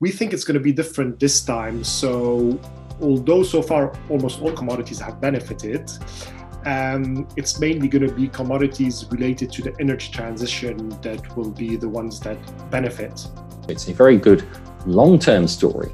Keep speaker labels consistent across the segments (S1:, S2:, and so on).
S1: We think it's going to be different this time. So although so far almost all commodities have benefited, it's mainly going to be commodities related to the energy transition that will be the ones that benefit.
S2: It's a very good long-term story,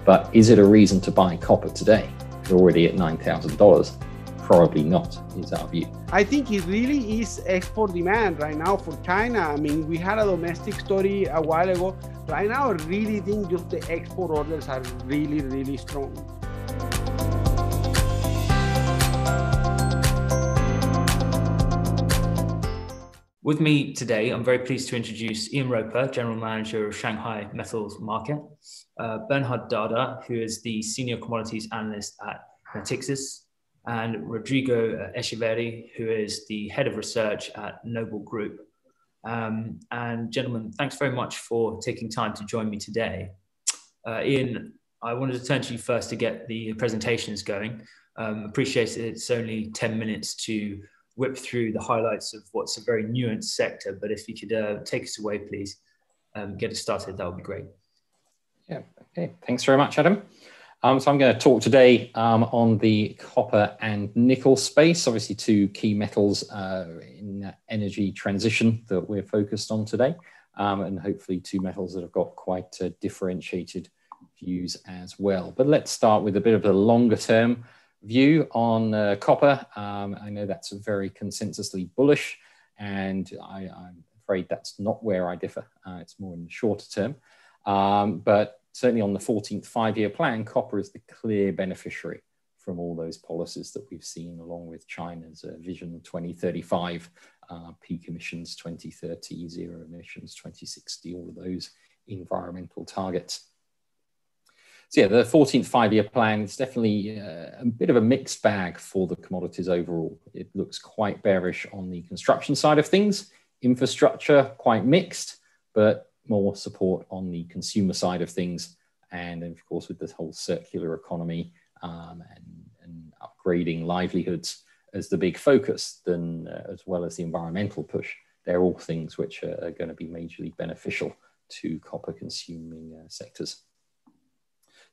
S2: but is it a reason to buy copper today? It's already at $9,000. Probably not, is our view.
S3: I think it really is export demand right now for China. I mean, we had a domestic story a while ago. Right now, I really think just the export orders are really, really strong.
S4: With me today, I'm very pleased to introduce Ian Roper, General Manager of Shanghai Metals Market, Bernhard Dahdah, who is the Senior Commodities Analyst at Natixis, and Rodrigo Echeverri, who is the Head of Research at Noble Group. And gentlemen, thanks very much for taking time to join me today. Ian, I wanted to turn to you first to get the presentations going. Appreciate it's only 10 minutes to whip through the highlights of what's a very nuanced sector, but if you could take us away, please, get us started, that would be great.
S2: Yeah, okay. Thanks very much, Adam. So I'm going to talk today on the copper and nickel space, obviously two key metals in energy transition that we're focused on today, and hopefully two metals that have got quite differentiated views as well. But let's start with a bit of a longer term view on copper. I know that's very consensusly bullish, and I'm afraid that's not where I differ. It's more in the shorter term. But certainly on the 14th five-year plan, copper is the clear beneficiary from all those policies that we've seen, along with China's Vision 2035, peak emissions 2030, zero emissions 2060, all of those environmental targets. So yeah, the 14th five-year plan is definitely a bit of a mixed bag for the commodities overall. It looks quite bearish on the construction side of things, infrastructure quite mixed, but more support on the consumer side of things, and of course with this whole circular economy and upgrading livelihoods as the big focus, then as well as the environmental push, they're all things which are going to be majorly beneficial to copper consuming sectors.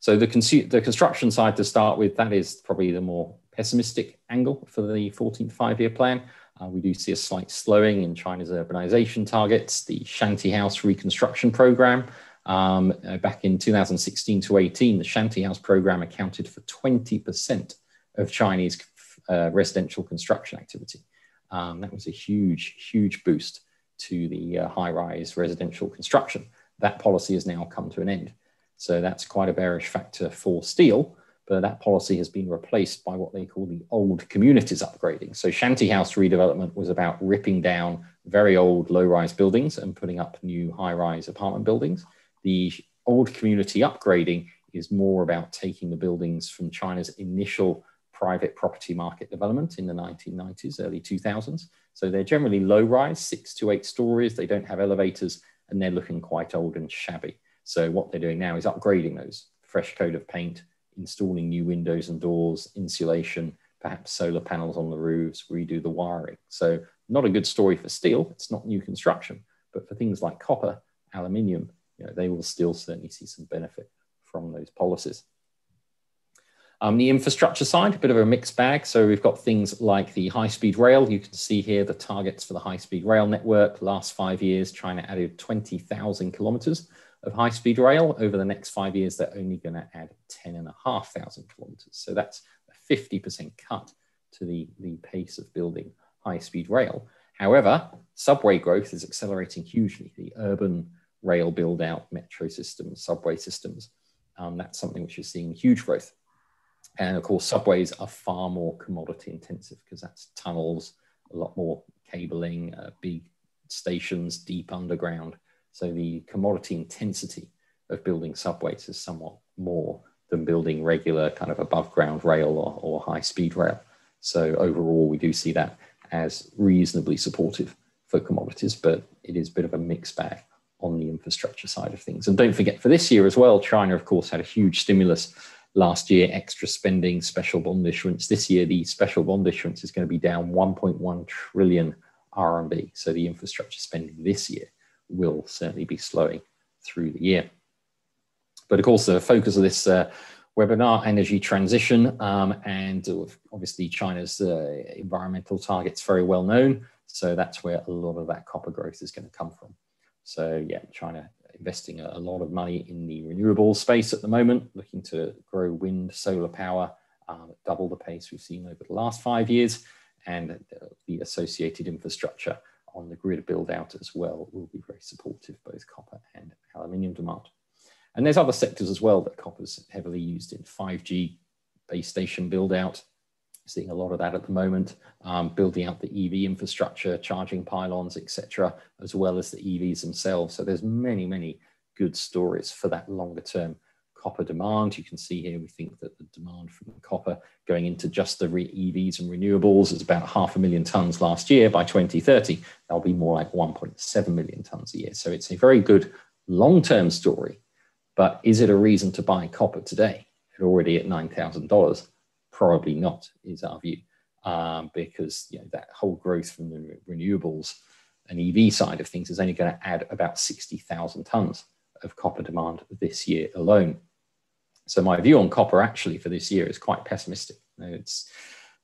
S2: So the construction side to start with, that is probably the more pessimistic angle for the 14th five-year plan. We do see a slight slowing in China's urbanization targets. The Shanty House reconstruction program, back in 2016 to 18, the Shanty House program accounted for 20% of Chinese residential construction activity. That was a huge, huge boost to the high-rise residential construction. That policy has now come to an end. So that's quite a bearish factor for steel. But that policy has been replaced by what they call the old communities upgrading. So Shanty House redevelopment was about ripping down very old low-rise buildings and putting up new high-rise apartment buildings. The old community upgrading is more about taking the buildings from China's initial private property market development in the 1990s, early 2000s. So they're generally low-rise, 6 to 8 stories. They don't have elevators, and they're looking quite old and shabby. So what they're doing now is upgrading those, fresh coat of paint, installing new windows and doors, insulation, perhaps solar panels on the roofs, redo the wiring. So not a good story for steel. It's not new construction, but for things like copper, aluminium, they will still certainly see some benefit from those policies. The infrastructure side, a bit of a mixed bag. So we've got things like the high-speed rail. You can see here the targets for the high-speed rail network. Last 5 years, China added 20,000 kilometers of high-speed rail. Over the next 5 years, they're only going to add 10,500 kilometers. So that's a 50% cut to the pace of building high-speed rail. However, subway growth is accelerating hugely. The urban rail build-out, metro systems, subway systems, that's something which is seeing huge growth. And of course, subways are far more commodity intensive because that's tunnels, a lot more cabling, big stations, deep underground. So the commodity intensity of building subways is somewhat more than building regular kind of above ground rail or high speed rail. So overall, we do see that as reasonably supportive for commodities, but it is a bit of a mixed bag on the infrastructure side of things. And don't forget, for this year as well, China, of course, had a huge stimulus last year, extra spending, special bond issuance. This year, the special bond issuance is going to be down 1.1 trillion RMB. So the infrastructure spending this year will certainly be slowing through the year. But of course, the focus of this webinar, energy transition, and obviously China's environmental targets very well known. So that's where a lot of that copper growth is going to come from. So yeah, China investing a lot of money in the renewable space at the moment, looking to grow wind, solar power, double the pace we've seen over the last 5 years, and the associated infrastructure on the grid build out as well will be very supportive, both copper and aluminium demand. And there's other sectors as well that copper's heavily used in. 5G base station build out, seeing a lot of that at the moment, building out the EV infrastructure, charging pylons, etc., as well as the EVs themselves. So there's many, many good stories for that longer term copper demand. You can see here, we think that the demand from copper going into just the EVs and renewables is about 500,000 tons last year. By 2030, that'll be more like 1.7 million tons a year. So it's a very good long-term story. But is it a reason to buy copper today? If you're already at $9,000, probably not, is our view, because that whole growth from the renewables and EV side of things is only going to add about 60,000 tons of copper demand this year alone. So my view on copper actually for this year is quite pessimistic. It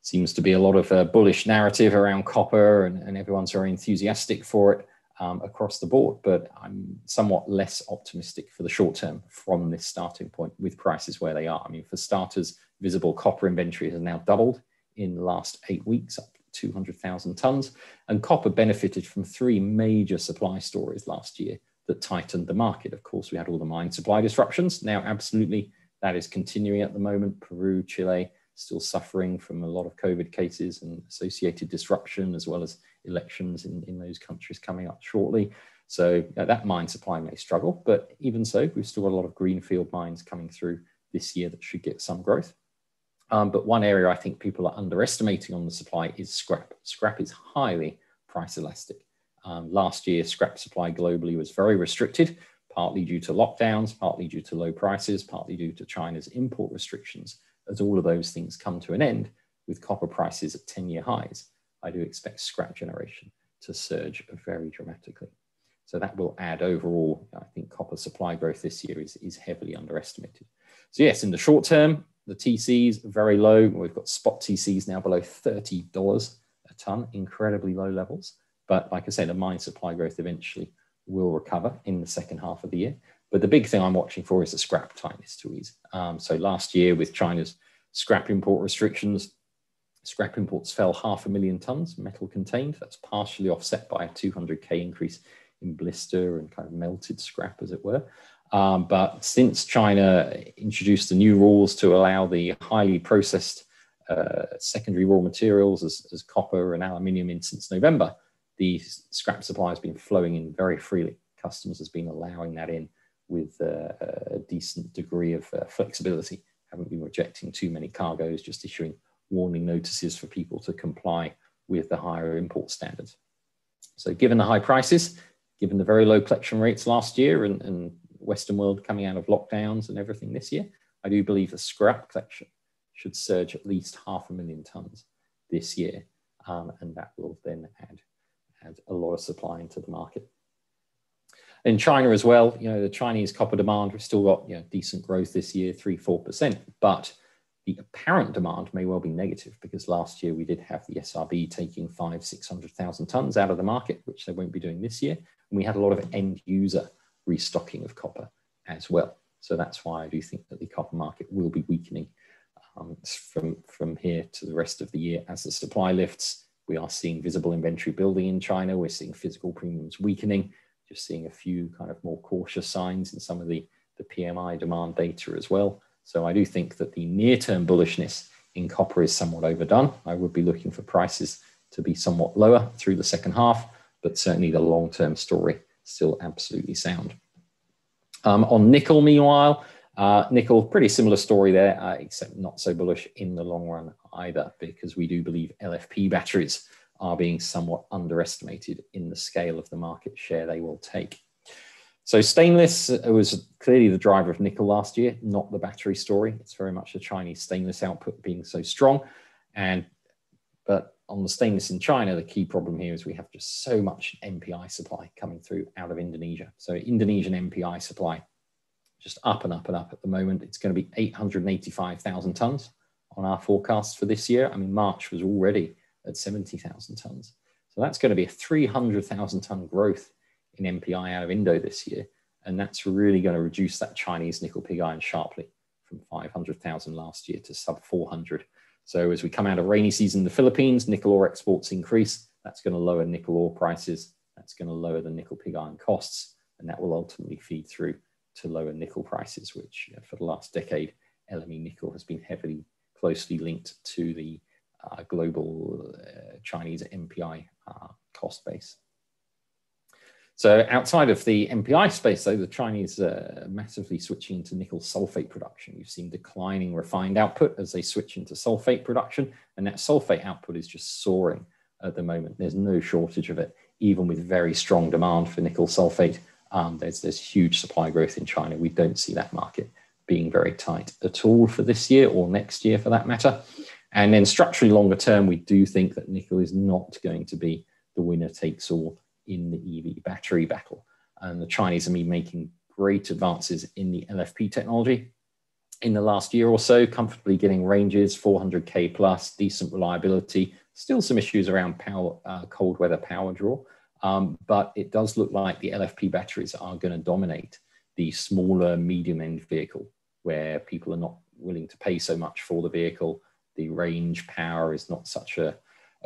S2: seems to be a lot of bullish narrative around copper, and everyone's very enthusiastic for it across the board, but I'm somewhat less optimistic for the short term from this starting point with prices where they are. I mean, for starters, visible copper inventory has now doubled in the last 8 weeks, up to 200,000 tons, and copper benefited from 3 major supply stories last year that tightened the market. Of course, we had all the mine supply disruptions. Now, absolutely, that is continuing at the moment. Peru, Chile, still suffering from a lot of COVID cases and associated disruption, as well as elections in those countries coming up shortly. So that mine supply may struggle, but even so, we've still got a lot of greenfield mines coming through this year that should get some growth. But one area I think people are underestimating on the supply is scrap. Scrap is highly price elastic. Last year, scrap supply globally was very restricted, partly due to lockdowns, partly due to low prices, partly due to China's import restrictions. As all of those things come to an end, with copper prices at 10-year highs, I do expect scrap generation to surge very dramatically. So that will add overall, I think copper supply growth this year is heavily underestimated. So yes, in the short term, the TCs are very low. We've got spot TCs now below $30 a ton, incredibly low levels. But like I say, the mine supply growth eventually will recover in the second half of the year. But the big thing I'm watching for is the scrap tightness to ease. So last year with China's scrap import restrictions, scrap imports fell 500,000 tons, metal contained. That's partially offset by a 200K increase in blister and kind of melted scrap, as it were. But since China introduced the new rules to allow the highly processed secondary raw materials as copper and aluminium in since November, the scrap supply has been flowing in very freely. Customers has been allowing that in with a decent degree of flexibility. Haven't been rejecting too many cargoes, just issuing warning notices for people to comply with the higher import standards. So given the high prices, given the very low collection rates last year and Western world coming out of lockdowns and everything this year, I do believe the scrap collection should surge at least 500,000 tons this year. And that will then add a lot of supply into the market. In China as well, the Chinese copper demand, we've still got decent growth this year, 3-4%, but the apparent demand may well be negative because last year we did have the SRB taking 500,000-600,000 tons out of the market, which they won't be doing this year. And we had a lot of end user restocking of copper as well. So that's why I do think that the copper market will be weakening from here to the rest of the year as the supply lifts. We are seeing visible inventory building in China. We're seeing physical premiums weakening, just seeing a few kind of more cautious signs in some of the PMI demand data as well. So I do think that the near-term bullishness in copper is somewhat overdone. I would be looking for prices to be somewhat lower through the second half, but certainly the long-term story still absolutely sound. On nickel, meanwhile, nickel, pretty similar story there, except not so bullish in the long run either, because we do believe LFP batteries are being somewhat underestimated in the scale of the market share they will take. So stainless was clearly the driver of nickel last year, not the battery story. It's very much the Chinese stainless output being so strong. But on the stainless in China, the key problem here is we have just so much NPI supply coming through out of Indonesia. So Indonesian NPI supply just up and up and up at the moment. It's going to be 885,000 tons on our forecasts for this year. I mean, March was already at 70,000 tons. So that's going to be a 300,000 ton growth in MPI out of Indo this year. And that's really going to reduce that Chinese nickel pig iron sharply from 500,000 last year to sub 400. So as we come out of rainy season in the Philippines, nickel ore exports increase. That's going to lower nickel ore prices. That's going to lower the nickel pig iron costs. And that will ultimately feed through to lower nickel prices, which for the last decade, LME nickel has been heavily, closely linked to the global Chinese MPI cost base. So outside of the MPI space, though, the Chinese are massively switching into nickel sulphate production. You've seen declining refined output as they switch into sulphate production, and that sulphate output is just soaring at the moment. There's no shortage of it, even with very strong demand for nickel sulphate. There's huge supply growth in China. We don't see that market being very tight at all for this year or next year for that matter. And then structurally longer term, we do think that nickel is not going to be the winner takes all in the EV battery battle. And the Chinese have been making great advances in the LFP technology in the last year or so, comfortably getting ranges, 400K plus, decent reliability, still some issues around power, cold weather power draw. But it does look like the LFP batteries are going to dominate the smaller medium end vehicle, where people are not willing to pay so much for the vehicle. The range power is not such a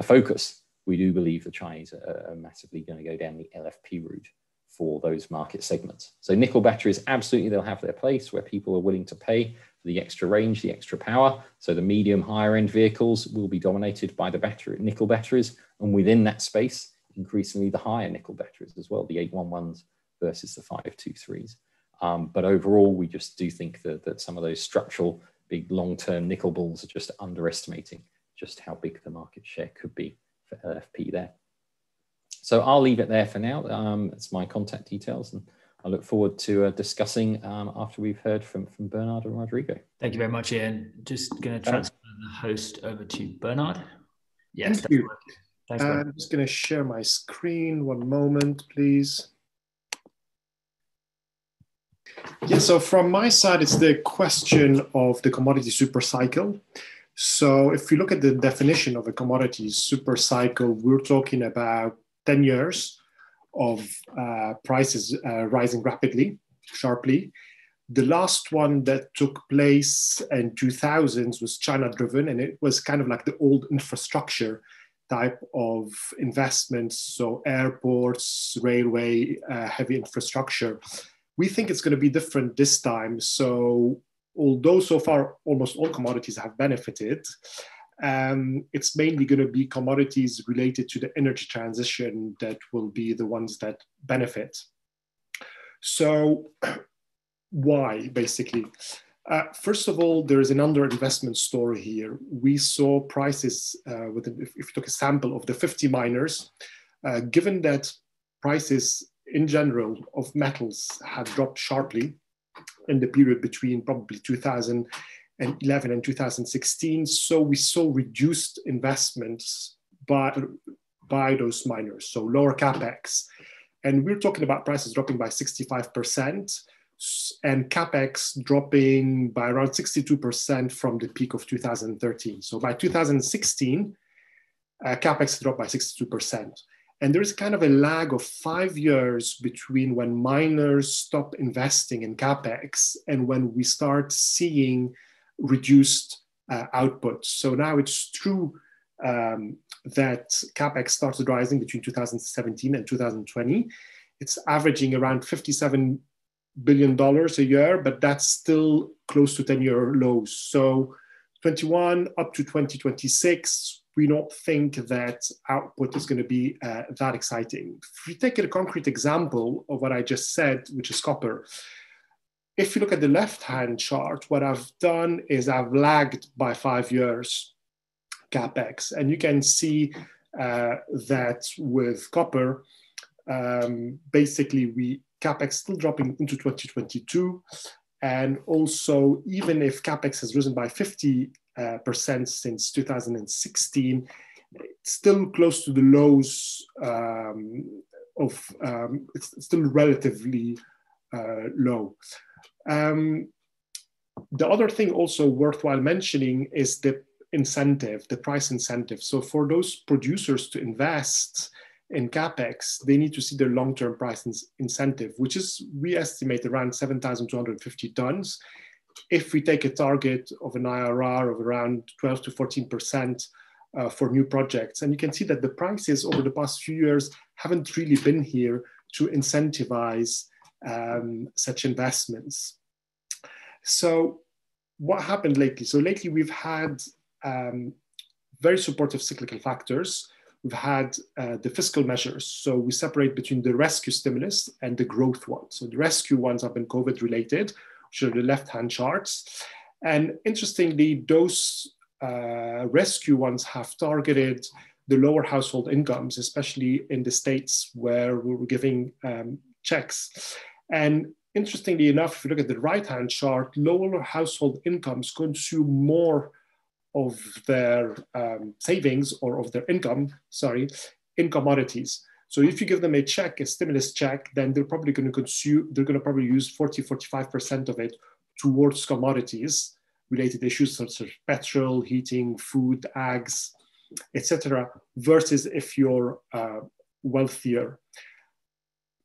S2: focus. We do believe the Chinese are massively going to go down the LFP route for those market segments. So nickel batteries, absolutely, they'll have their place where people are willing to pay for the extra range, the extra power. So the medium higher end vehicles will be dominated by the nickel batteries. And within that space, increasingly the higher nickel batteries as well, the 811s versus the 523s. But overall, we just do think that some of those structural big long-term nickel bulls are just underestimating just how big the market share could be for LFP there. So I'll leave it there for now. It's my contact details, and I look forward to discussing after we've heard from Bernard and Rodrigo.
S4: Thank you very much, Ian. Just going to transfer the host over to Bernard.
S1: Yes, thank you. Thanks, I'm just going to share my screen. One moment, please. Yeah, so from my side, it's the question of the commodity supercycle. So if you look at the definition of a commodity supercycle, we're talking about 10 years of prices rising rapidly, sharply. The last one that took place in 2000s was China-driven, and it was kind of like the old infrastructure type of investments, so airports, railway, heavy infrastructure. We think it's going to be different this time. So although so far almost all commodities have benefited, it's mainly going to be commodities related to the energy transition that will be the ones that benefit. So why, basically? First of all, there is an underinvestment story here. We saw prices, if you took a sample of the 50 miners, given that prices in general of metals have dropped sharply in the period between probably 2011 and 2016. So we saw reduced investments by those miners, so lower capex. And we're talking about prices dropping by 65% and capex dropping by around 62% from the peak of 2013. So by 2016, capex dropped by 62%. And there is kind of a lag of 5 years between when miners stop investing in capex and when we start seeing reduced output. So now it's true that capex started rising between 2017 and 2020. It's averaging around $57 billion a year, but that's still close to 10-year lows. So 21 up to 2026, we don't think that output is going to be that exciting. If we take a concrete example of what I just said, which is copper, if you look at the left-hand chart, what I've done is I've lagged by 5 years capex, and you can see that with copper, basically capex still dropping into 2022, and also even if capex has risen by 50% since 2016, it's still close to the lows it's still relatively low. The other thing also worthwhile mentioning is the incentive, the price incentive. So for those producers to invest in CapEx, they need to see their long-term price incentive, which is, we estimate, around 7,250 tons. If we take a target of an IRR of around 12 to 14% for new projects. And you can see that the prices over the past few years haven't really been here to incentivize such investments. So what happened lately? So lately we've had very supportive cyclical factors. We've had the fiscal measures. So we separate between the rescue stimulus and the growth ones. So the rescue ones have been COVID related, which are the left-hand charts. And interestingly, those rescue ones have targeted the lower household incomes, especially in the states where we were giving checks. And interestingly enough, if you look at the right-hand chart, lower household incomes consume more of their savings or of their income, in commodities. So if you give them a check, a stimulus check, then they're probably going to consume, they're going to probably use 40, 45% of it towards commodities related issues such as petrol, heating, food, ags, etc., versus if you're wealthier.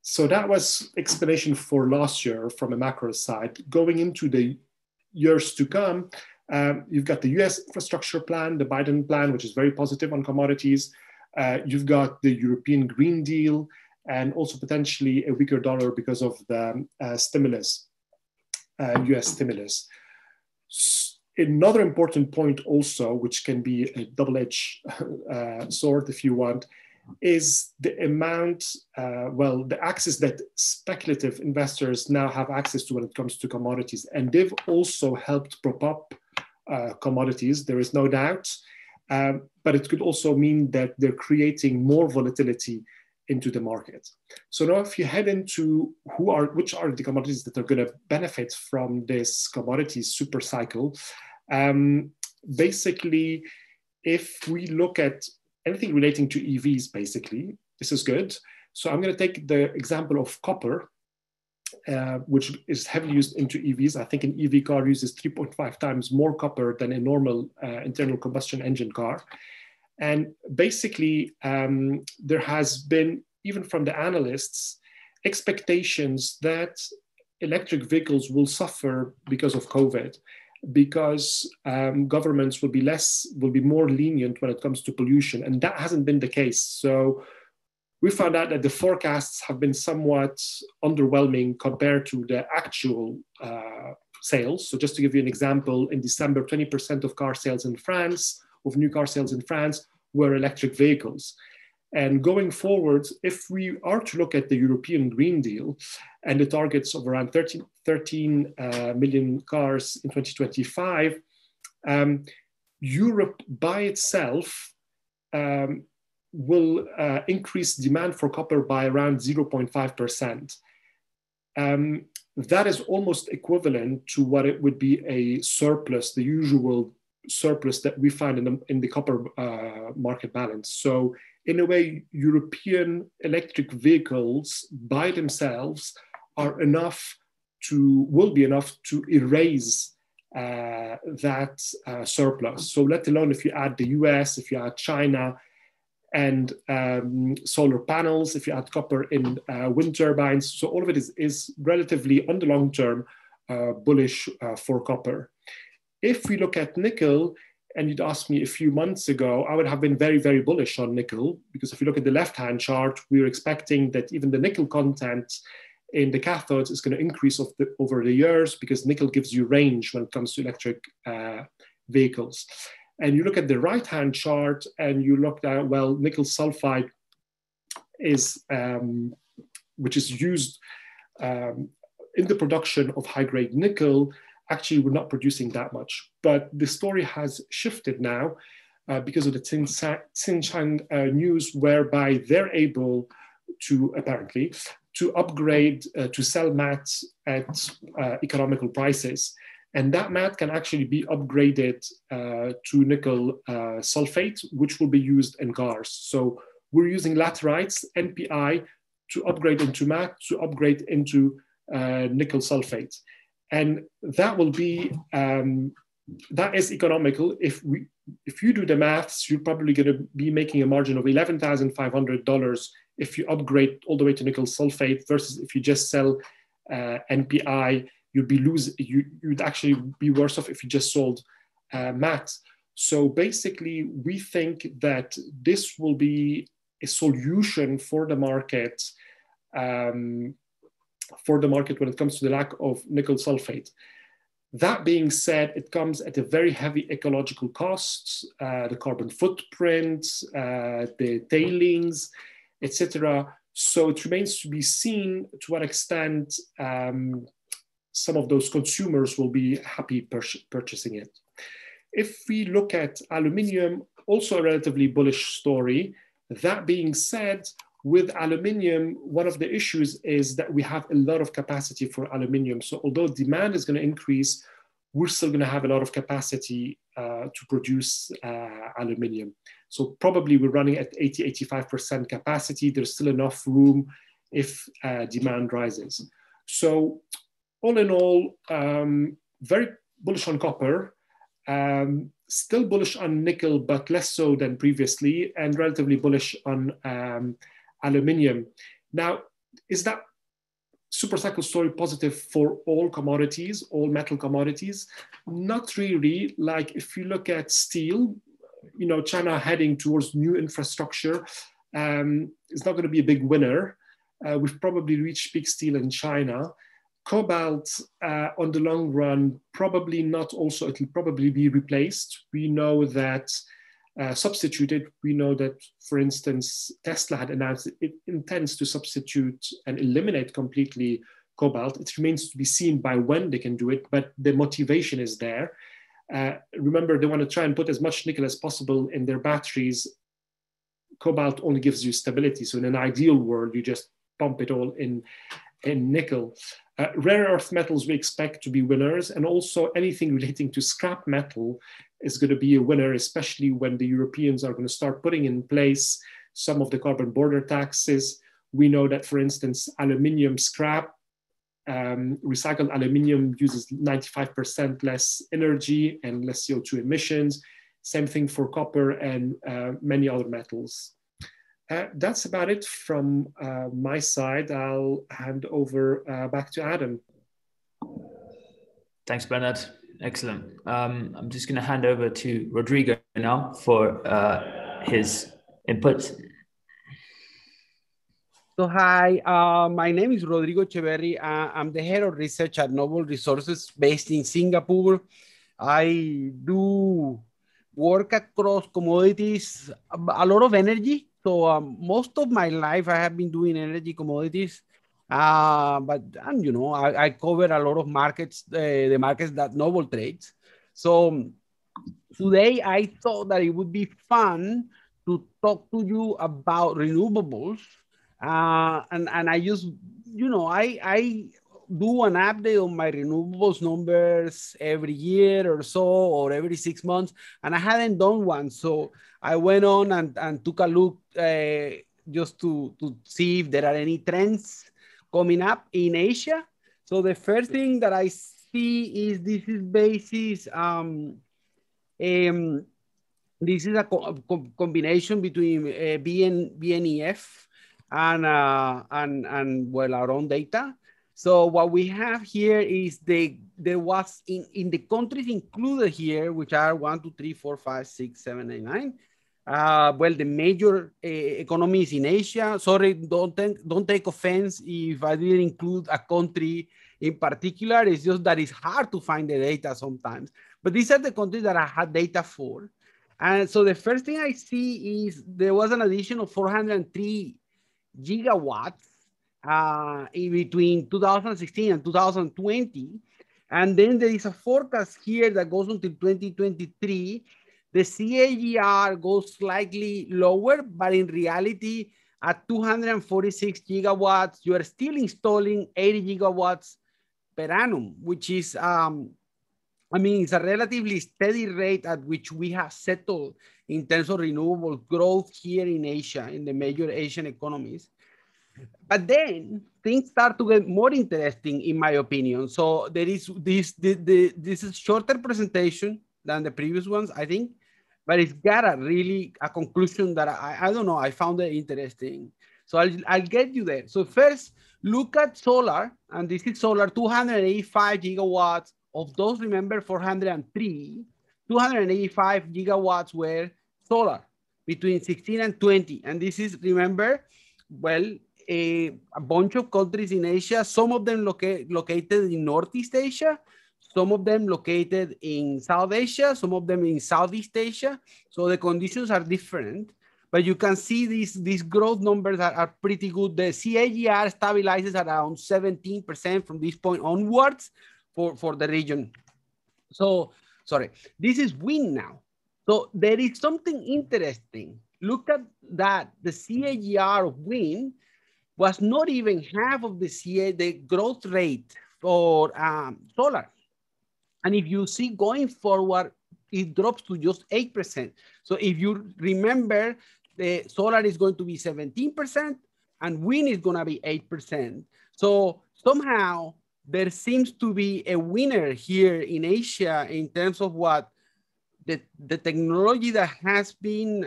S1: So that was explanation for last year from a macro side. Going into the years to come, you've got the US infrastructure plan, the Biden plan, which is very positive on commodities. You've got the European Green Deal, and also potentially a weaker dollar because of the stimulus, US stimulus. Another important point also, which can be a double-edged sword if you want, is the amount, the access that speculative investors now have access to when it comes to commodities. And they've also helped prop up commodities, there is no doubt. But it could also mean that they're creating more volatility into the market. So now if you head into which are the commodities that are going to benefit from this commodities super cycle, basically, if we look at anything relating to EVs, basically, this is good. So I'm going to take the example of copper, which is heavily used into EVs. I think an EV car uses 3.5 times more copper than a normal internal combustion engine car. And basically, there has been, even from the analysts, expectations that electric vehicles will suffer because of COVID, because governments will be more lenient when it comes to pollution. And that hasn't been the case. So we found out that the forecasts have been somewhat underwhelming compared to the actual sales. So just to give you an example, in December, 20% of car sales in France, of new car sales in France, were electric vehicles. And going forward, if we are to look at the European Green Deal and the targets of around 13 million cars in 2025, Europe by itself will increase demand for copper by around 0.5%. That is almost equivalent to what it would be a surplus, the usual surplus that we find in the copper market balance. So in a way, European electric vehicles by themselves will be enough to erase that surplus. So let alone if you add the US, if you add China, and solar panels, if you add copper in wind turbines. So all of it is relatively, on the long term, bullish for copper. If we look at nickel, and you'd asked me a few months ago, I would have been very, very bullish on nickel, because if you look at the left-hand chart, we're expecting that even the nickel content in the cathodes is going to increase over the years, because nickel gives you range when it comes to electric vehicles. And you look at the right-hand chart and you look at, well, nickel sulphide is, which is used in the production of high-grade nickel. Actually, we're not producing that much. But the story has shifted now because of the Xinjiang news, whereby they're able to, apparently, to upgrade, to sell mats at economical prices. And that mat can actually be upgraded to nickel sulphate, which will be used in cars. So we're using laterites, NPI, to upgrade into mat, to upgrade into nickel sulphate. And that will be, that is economical. If you do the maths, you're probably going to be making a margin of $11,500 if you upgrade all the way to nickel sulphate versus if you just sell NPI, you'd actually be worse off if you just sold max. So basically, we think that this will be a solution for the market when it comes to the lack of nickel sulphate. That being said, it comes at a very heavy ecological cost, the carbon footprint, the tailings, etc. So it remains to be seen to what extent some of those consumers will be happy purchasing it. If we look at aluminium, also a relatively bullish story. That being said, with aluminium, one of the issues is that we have a lot of capacity for aluminium. So although demand is going to increase, we're still going to have a lot of capacity to produce aluminium. So probably we're running at 80-85% capacity. There's still enough room if demand rises. So all in all, very bullish on copper, still bullish on nickel, but less so than previously, and relatively bullish on aluminium. Now, is that supercycle story positive for all commodities, all metal commodities? Not really. Like if you look at steel, China heading towards new infrastructure is not going to be a big winner. We've probably reached peak steel in China. Cobalt, on the long run, probably not also, it will probably be replaced. We know that substituted, we know that, for instance, Tesla had announced it intends to substitute and eliminate completely cobalt. It remains to be seen by when they can do it, but the motivation is there. Remember, they want to try and put as much nickel as possible in their batteries. Cobalt only gives you stability. So in an ideal world, you just pump it all in nickel. Rare earth metals we expect to be winners, and also anything relating to scrap metal is going to be a winner, especially when the Europeans are going to start putting in place some of the carbon border taxes. We know that, for instance, aluminium scrap, recycled aluminium uses 95% less energy and less CO2 emissions. Same thing for copper and many other metals. That's about it from my side. I'll hand over back to Adam.
S4: Thanks, Bernard. Excellent. I'm just going to hand over to Rodrigo now for his input.
S3: So hi, my name is Rodrigo Echeverri. I'm the head of research at Noble Resources based in Singapore. I do work across commodities, a lot of energy. So most of my life I have been doing energy commodities, but I cover a lot of markets, the markets that Noble trades. So today I thought that it would be fun to talk to you about renewables, and I just I do an update on my renewables numbers every year or so, or every 6 months, and I hadn't done one. So I went on and took a look just to see if there are any trends coming up in Asia. So the first thing that I see is this is basis, this is a combination between BNEF and well, our own data. So what we have here is there was in the countries included here, which are 1, 2, 3, 4, 5, 6, 7, 8, 9. Well, the major economies in Asia. Sorry, don't take offense if I didn't include a country in particular. It's just that it's hard to find the data sometimes. But these are the countries that I had data for. And so the first thing I see is there was an addition of 403 gigawatts in between 2016 and 2020. And then there is a forecast here that goes until 2023. The CAGR goes slightly lower, but in reality, at 246 gigawatts, you are still installing 80 gigawatts per annum, which is, it's a relatively steady rate at which we have settled in terms of renewable growth here in Asia, in the major Asian economies. But then things start to get more interesting, in my opinion. So there is this is shorter presentation than the previous ones, I think, but it's got a conclusion that I don't know, I found it interesting. So I'll get you there. So first, look at solar, and this is solar, 285 gigawatts. Of those, remember, 403, 285 gigawatts were solar between 16 and 20. And this is, remember, well, a bunch of countries in Asia, some of them located in Northeast Asia, some of them located in South Asia, some of them in Southeast Asia. So the conditions are different, but you can see these growth numbers are pretty good. The CAGR stabilizes around 17% from this point onwards for the region. So, sorry, this is wind now. So there is something interesting. Look at that, the CAGR of wind was not even half of the growth rate for solar. And if you see going forward, it drops to just 8%. So if you remember, the solar is going to be 17% and wind is going to be 8%. So somehow there seems to be a winner here in Asia in terms of what the technology that has been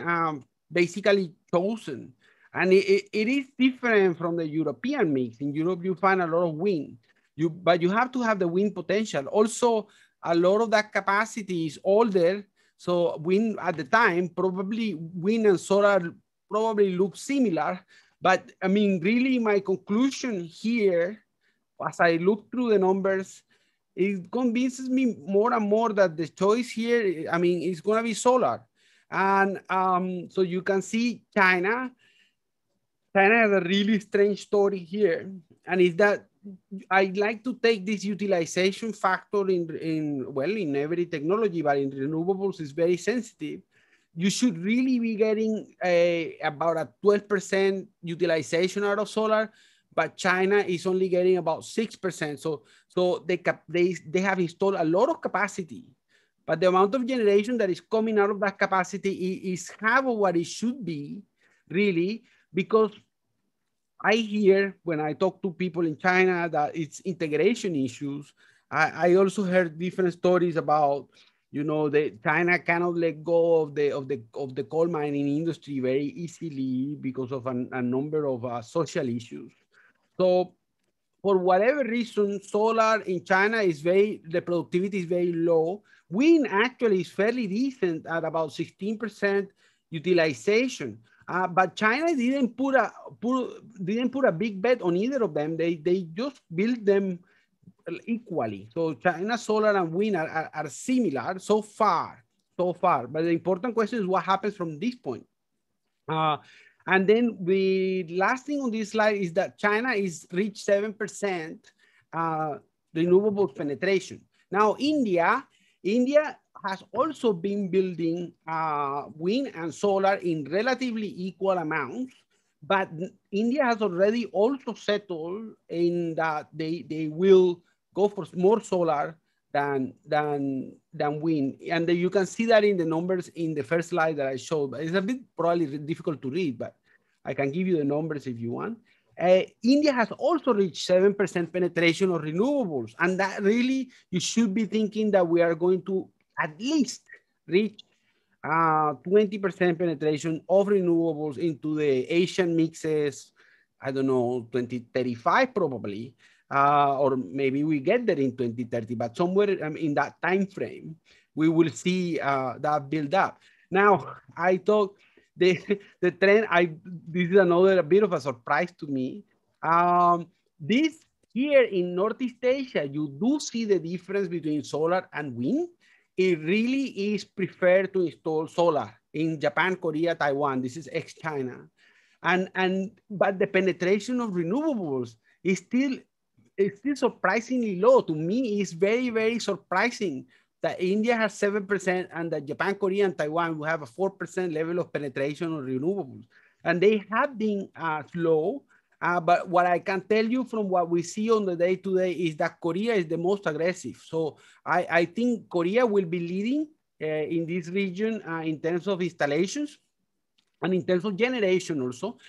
S3: basically chosen. And it is different from the European mix. In Europe, you find a lot of wind, but you have to have the wind potential. Also, a lot of that capacity is older. So wind at the time, probably wind and solar probably look similar. But I mean, really my conclusion here, as I look through the numbers, it convinces me more and more that the choice here, I mean, is going to be solar. And so you can see China has a really strange story here. And is that I like to take this utilization factor in every technology, but in renewables is very sensitive. You should really be getting about a 12% utilization out of solar, but China is only getting about 6%. So they have installed a lot of capacity, but the amount of generation that is coming out of that capacity is half of what it should be, really, because I hear when I talk to people in China that it's integration issues. I also heard different stories about, you know, China cannot let go of the coal mining industry very easily because of a number of social issues. So for whatever reason, solar in China the productivity is very low. Wind actually is fairly decent at about 16% utilization. But China didn't put a big bet on either of them. They just built them equally. So China solar and wind are similar so far. But the important question is what happens from this point. And then the last thing on this slide is that China is reached 7% renewables penetration. Now India has also been building wind and solar in relatively equal amounts, but India has already also settled in that they will go for more solar than wind. And you can see that in the numbers in the first slide that I showed. It's a bit probably difficult to read, but I can give you the numbers if you want. India has also reached 7% penetration of renewables. And that really, you should be thinking that we are going to at least reach 20% penetration of renewables into the Asian mixes, I don't know, 2035 probably, or maybe we get there in 2030, but somewhere in that time frame, we will see that build up. Now, I thought the trend, this is a bit of a surprise to me. This here in Northeast Asia, you do see the difference between solar and wind. It really is preferred to install solar in Japan, Korea, Taiwan. This is ex-China. But the penetration of renewables is still surprisingly low. To me, it's very, very surprising that India has 7% and that Japan, Korea, and Taiwan will have a 4% level of penetration of renewables. And they have been slow. But what I can tell you from what we see on the day-to-day is that Korea is the most aggressive. So I think Korea will be leading in this region in terms of installations and in terms of generation also.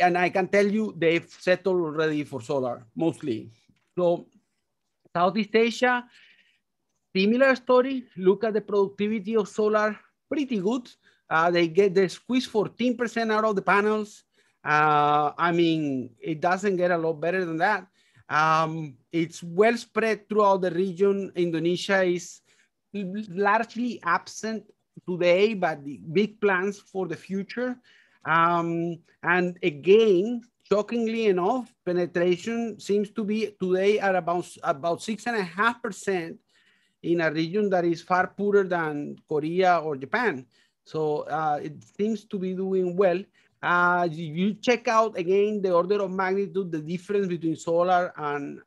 S3: And I can tell you they've settled already for solar, mostly. So Southeast Asia, similar story. Look at the productivity of solar, pretty good. They squeeze 14% out of the panels. I mean, it doesn't get a lot better than that. It's well spread throughout the region. Indonesia is largely absent today, but the big plans for the future. And again, shockingly enough, penetration seems to be today at about 6.5% in a region that is far poorer than Korea or Japan. So it seems to be doing well. You check out again the order of magnitude, the difference between solar and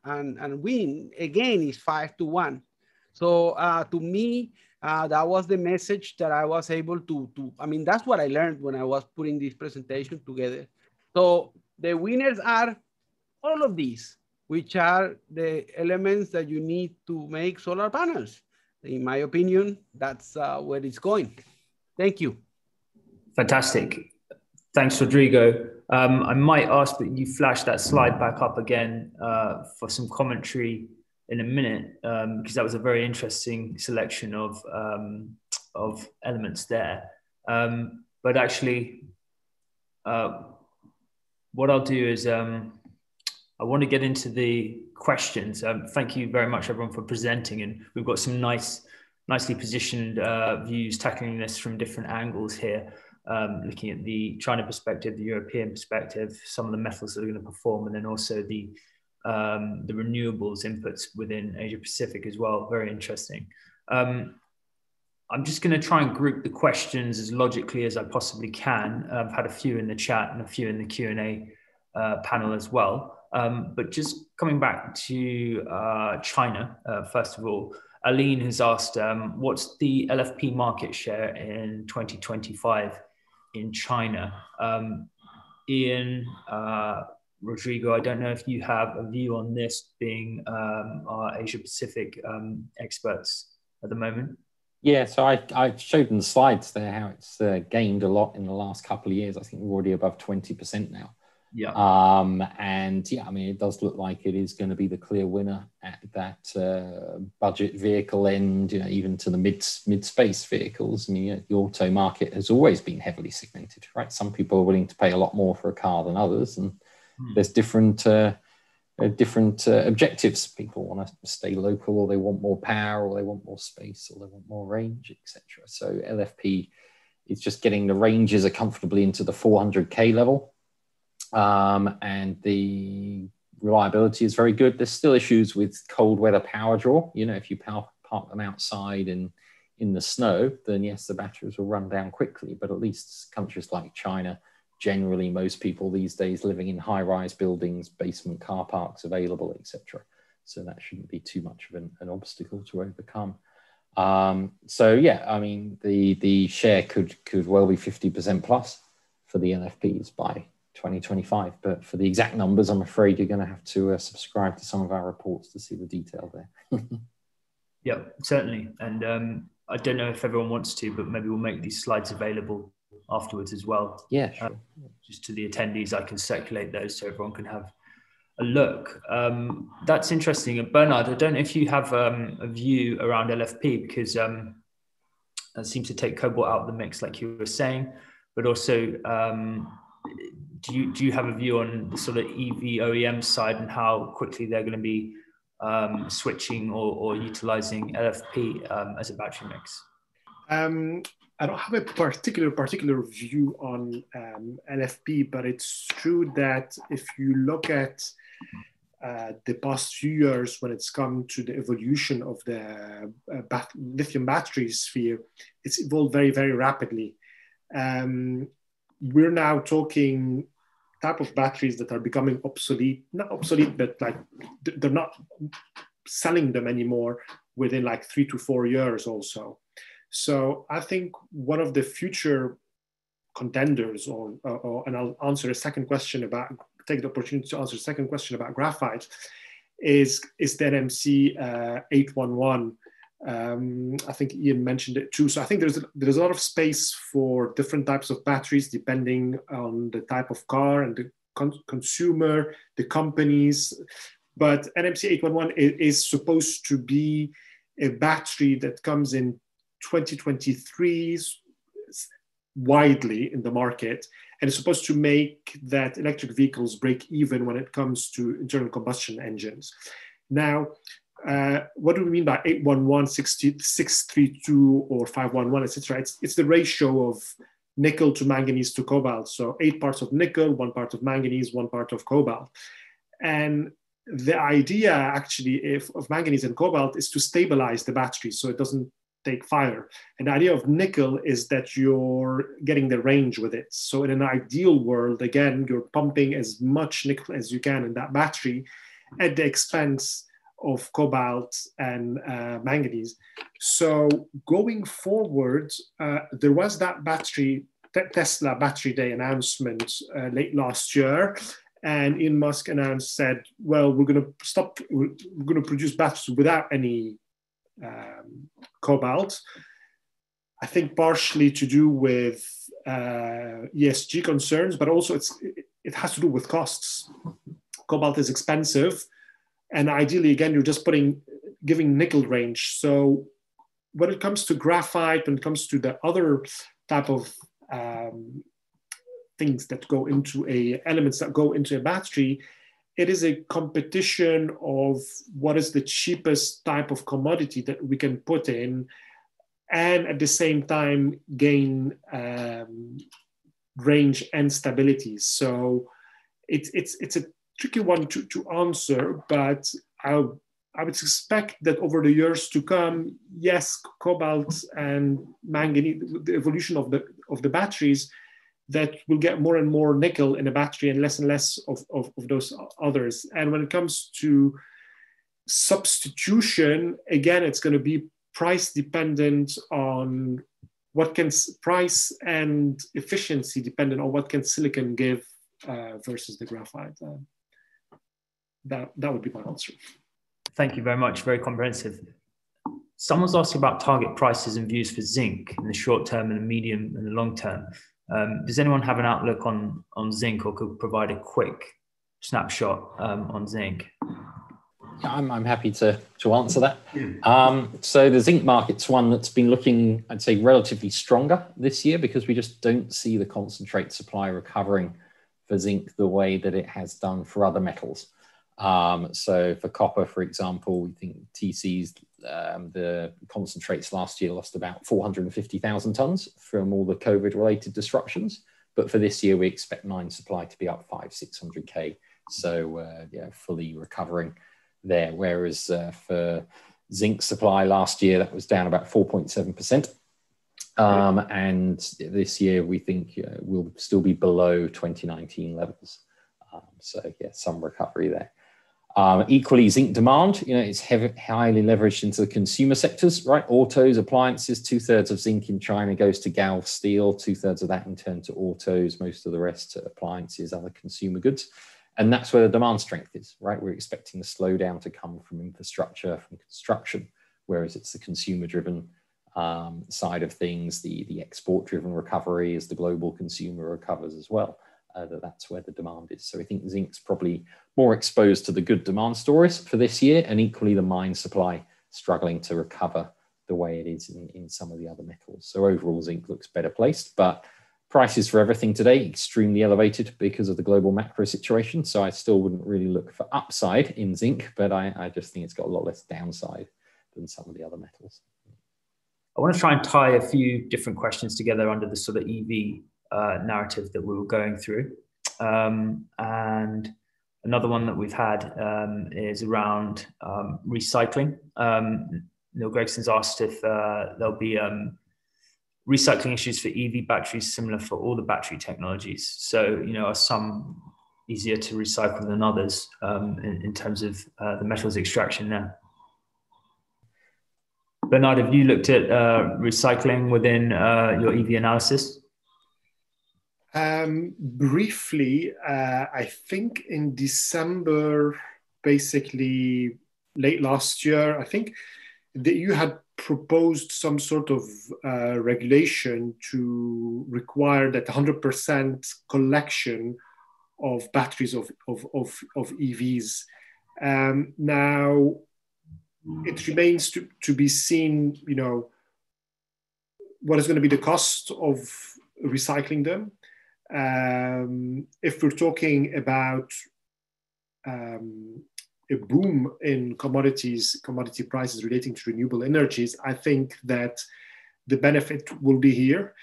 S3: wind, again, is 5-1. So to me, that was the message that I was able to, I mean, that's what I learned when I was putting this presentation together. So the winners are all of these, which are the elements that you need to make solar panels. In my opinion, that's where it's going. Thank you.
S4: Fantastic. Thanks, Rodrigo. I might ask that you flash that slide back up again for some commentary in a minute, because that was a very interesting selection of elements there. But actually, what I'll do is I want to get into the questions. Thank you very much, everyone, for presenting. And we've got some nicely positioned views tackling this from different angles here, looking at the China perspective, the European perspective, some of the metals that are going to perform, and then also the renewables inputs within Asia Pacific as well. Very interesting. I'm just going to try and group the questions as logically as I possibly can. I've had a few in the chat and a few in the Q&A panel as well. But just coming back to China, first of all, Aline has asked, what's the LFP market share in 2025 in China? Ian, Rodrigo, I don't know if you have a view on this, being our Asia Pacific experts at the moment.
S2: Yeah, so I showed in the slides there how it's gained a lot in the last couple of years. I think we're already above 20% now.
S4: Yeah.
S2: And yeah, I mean, it does look like it is going to be the clear winner at that budget vehicle end, you know, even to the mid-space vehicles. I mean, the auto market has always been heavily segmented, right? Some people are willing to pay a lot more for a car than others, and there's different objectives. People want to stay local, or they want more power, or they want more space, or they want more range, etc. So LFP is just getting the ranges are comfortably into the 400K level. And the reliability is very good. There's still issues with cold weather power draw. You know, if you park them outside in the snow, then yes, the batteries will run down quickly. But at least countries like China, generally most people these days living in high-rise buildings, basement car parks available, etc. So that shouldn't be too much of an obstacle to overcome. So yeah, I mean, the share could well be 50% plus for the LFPs by 2025, but for the exact numbers, I'm afraid you're going to have to subscribe to some of our reports to see the detail there.
S4: Yeah, certainly. And I don't know if everyone wants to, but maybe we'll make these slides available afterwards as well.
S2: Yeah, sure.
S4: Just to the attendees, I can circulate those so everyone can have a look. That's interesting. And Bernard, I don't know if you have a view around LFP, because that seems to take cobalt out of the mix, like you were saying, but also do you have a view on the sort of EV OEM side and how quickly they're going to be switching or utilizing LFP as a battery mix?
S1: I don't have a particular view on LFP, but it's true that if you look at the past few years when it's come to the evolution of the lithium battery sphere, it's evolved very, very rapidly. We're now talking type of batteries that are becoming obsolete, not obsolete, but like they're not selling them anymore within like 3 to 4 years also. So I think one of the future contenders, and I'll answer a second question about, take the opportunity to answer a second question about graphite, is the NMC 811 I think Ian mentioned it too. So I think there's a lot of space for different types of batteries depending on the type of car and the consumer, the companies. But NMC 811 is supposed to be a battery that comes in 2023 widely in the market, and it's supposed to make that electric vehicles break even when it comes to internal combustion engines. Now, what do we mean by 811, 632, or 511, etc.? It's the ratio of nickel to manganese to cobalt. So 8 parts of nickel, 1 part of manganese, 1 part of cobalt. And the idea actually of manganese and cobalt is to stabilize the battery so it doesn't take fire. And the idea of nickel is that you're getting the range with it. So in an ideal world, again, you're pumping as much nickel as you can in that battery at the expense of cobalt and manganese. So going forward, there was that Tesla Battery Day announcement late last year. And Elon Musk said, well, we're going to produce batteries without any cobalt. I think partially to do with ESG concerns, but also it has to do with costs. Cobalt is expensive. And ideally, again, you're just giving nickel range. So when it comes to graphite, when it comes to the other type of things that go into elements that go into a battery, it is a competition of what is the cheapest type of commodity that we can put in, and at the same time gain range and stability. So it's a tricky one to answer, but I would expect that over the years to come, yes, cobalt and manganese, the evolution of the batteries, that will get more and more nickel in a battery and less of those others. And when it comes to substitution, again, it's going to be price dependent on price and efficiency dependent on what can silicon give versus the graphite. That would be my answer.
S4: Thank you very much. Very comprehensive. Someone's asking about target prices and views for zinc in the short term and the medium and the long term. Does anyone have an outlook on zinc, or could provide a quick snapshot on zinc?
S2: Yeah, I'm happy to answer that. So the zinc market's one that's been looking, I'd say, relatively stronger this year, because we just don't see the concentrate supply recovering for zinc the way that it has done for other metals. So for copper, for example, we think TC's, the concentrates last year lost about 450,000 tons from all the COVID-related disruptions. But for this year, we expect mine supply to be up 500-600K. So fully recovering there. Whereas for zinc supply last year, that was down about 4.7%. And this year, we think we'll still be below 2019 levels. Some recovery there. Equally, zinc demand, it's highly leveraged into the consumer sectors, right? Autos, appliances, 2/3 of zinc in China goes to galv steel, 2/3 of that in turn to autos, most of the rest to appliances, other consumer goods. And that's where the demand strength is, right? We're expecting the slowdown to come from infrastructure, from construction, whereas it's the consumer-driven side of things, the export-driven recovery as the global consumer recovers as well. That's where the demand is. So I think zinc's probably more exposed to the good demand stories for this year, and equally the mine supply struggling to recover the way it is in some of the other metals. So overall, zinc looks better placed, but prices for everything today extremely elevated because of the global macro situation. So I still wouldn't really look for upside in zinc, but I just think it's got a lot less downside than some of the other metals.
S4: I want to try and tie a few different questions together under the sort of EV narrative that we were going through. And another one that we've had is around recycling. Neil Gregson's asked if there'll be recycling issues for EV batteries similar for all the battery technologies. So, are some easier to recycle than others in terms of the metals extraction there? Bernard, have you looked at recycling within your EV analysis?
S1: Briefly, I think in December, basically late last year, I think the EU had proposed some sort of regulation to require that 100% collection of batteries of EVs. Now, it remains to be seen, what is going to be the cost of recycling them. If we're talking about a boom in commodity prices relating to renewable energies, I think that the benefit will be here.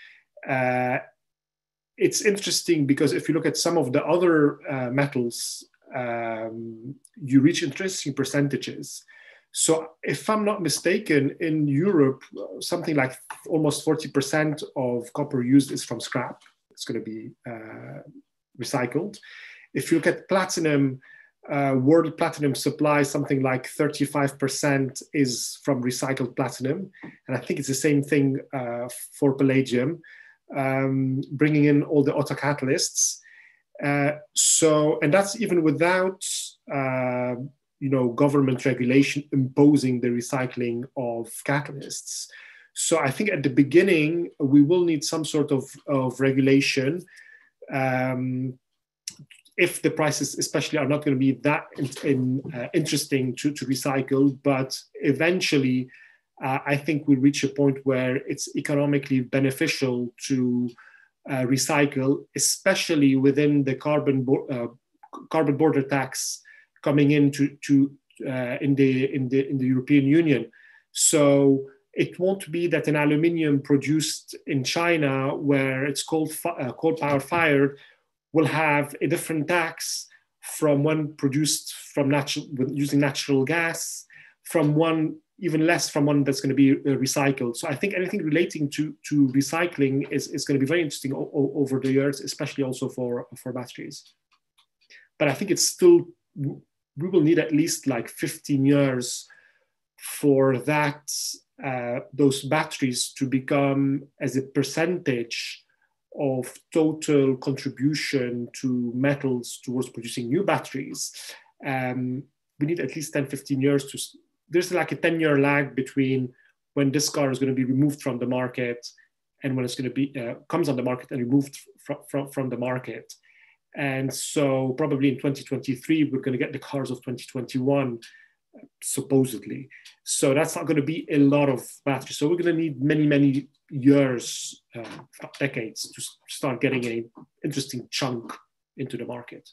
S1: It's interesting because if you look at some of the other metals, you reach interesting percentages. So if I'm not mistaken, in Europe, something like almost 40% of copper used is from scrap. It's going to be recycled. If you look at platinum, world platinum supply, something like 35% is from recycled platinum. And I think it's the same thing for palladium, bringing in all the auto catalysts. And that's even without government regulation imposing the recycling of catalysts. So I think at the beginning, we will need some sort of regulation if the prices especially are not going to be that interesting to recycle. But eventually, I think we'll reach a point where it's economically beneficial to recycle, especially within the carbon border tax coming into in the European Union. So it won't be that an aluminium produced in China, where it's coal power fired, will have a different tax from one produced from using natural gas, from one even less from one that's going to be recycled. So I think anything relating to recycling is going to be very interesting over the years, especially also for batteries. But I think it's still, we will need at least like 15 years for that, those batteries to become as a percentage of total contribution to metals towards producing new batteries. We need at least 10, 15 years to, there's like a 10-year lag between when this car is going to be removed from the market and when it's going to be, comes on the market and removed from the market. And so probably in 2023, we're going to get the cars of 2021, supposedly. So that's not going to be a lot of batteries. So we're going to need many, many years, decades to start getting an interesting chunk into the market.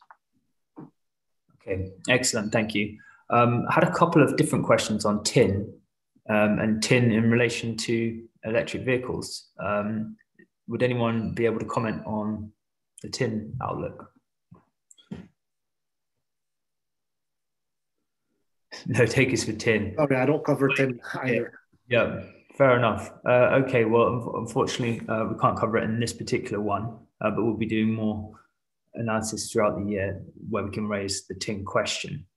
S4: Okay, excellent, thank you. I had a couple of different questions on tin and tin in relation to electric vehicles. Would anyone be able to comment on the tin outlook? No takers for tin.
S1: Okay, I don't cover tin either.
S4: Yeah, fair enough. Okay, well, unfortunately, we can't cover it in this particular one, but we'll be doing more analysis throughout the year where we can raise the tin question.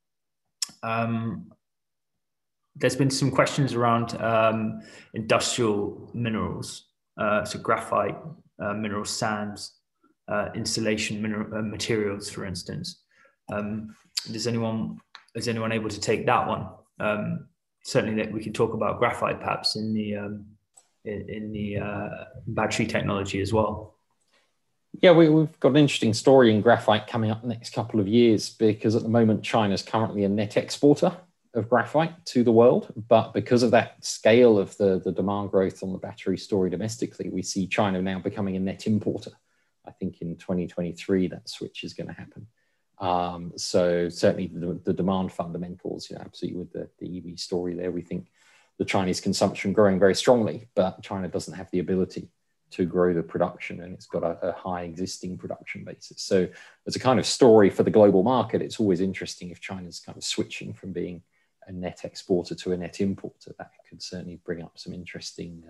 S4: There's been some questions around industrial minerals, so graphite, mineral sands, insulation materials, for instance. Is anyone able to take that one? Certainly, that we could talk about graphite perhaps in the battery technology as well.
S2: Yeah, we've got an interesting story in graphite coming up the next couple of years, because at the moment, China's currently a net exporter of graphite to the world. But because of that scale of the demand growth on the battery story domestically, we see China now becoming a net importer. I think in 2023, that switch is going to happen. So certainly the demand fundamentals, absolutely with the EV story there, we think the Chinese consumption growing very strongly, but China doesn't have the ability to grow the production, and it's got a high existing production basis. So as a kind of story for the global market, it's always interesting if China's kind of switching from being a net exporter to a net importer. That could certainly bring up some interesting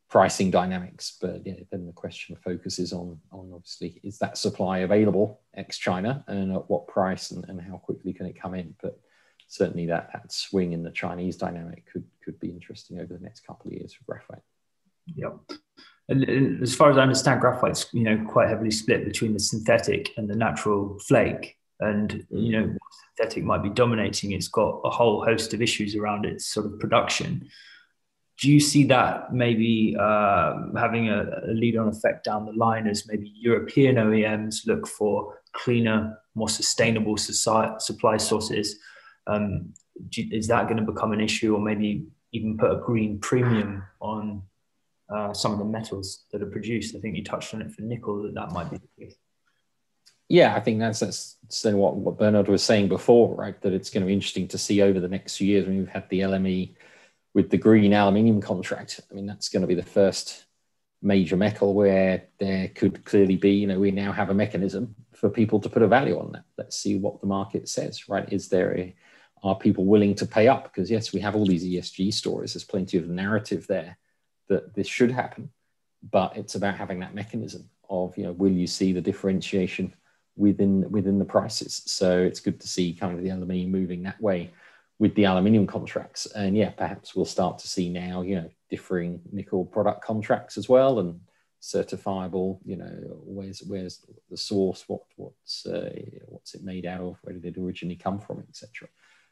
S2: pricing dynamics. But yeah, then the question focuses on obviously, is that supply available ex-China, and at what price, and how quickly can it come in? But certainly that swing in the Chinese dynamic could be interesting over the next couple of years for graphite.
S4: Yep. And as far as I understand, graphite's quite heavily split between the synthetic and the natural flake. And synthetic might be dominating. It's got a whole host of issues around its sort of production. Do you see that maybe having a lead-on effect down the line as maybe European OEMs look for cleaner, more sustainable supply sources? Is that going to become an issue, or maybe even put a green premium on some of the metals that are produced? I think you touched on it for nickel, that might be the case.
S2: Yeah, I think that's what Bernard was saying before, right? That it's going to be interesting to see over the next few years when we've had the LME with the green aluminium contract. I mean, that's going to be the first major metal where there could clearly be, we now have a mechanism for people to put a value on that. Let's see what the market says, right? Are people willing to pay up? Because yes, we have all these ESG stories. There's plenty of narrative there that this should happen, but it's about having that mechanism of, will you see the differentiation within the prices? So it's good to see kind of the LME moving that way with the aluminium contracts. And yeah, perhaps we'll start to see now, differing nickel product contracts as well, and certifiable, where's the source, what's it made out of, where did it originally come from, etc.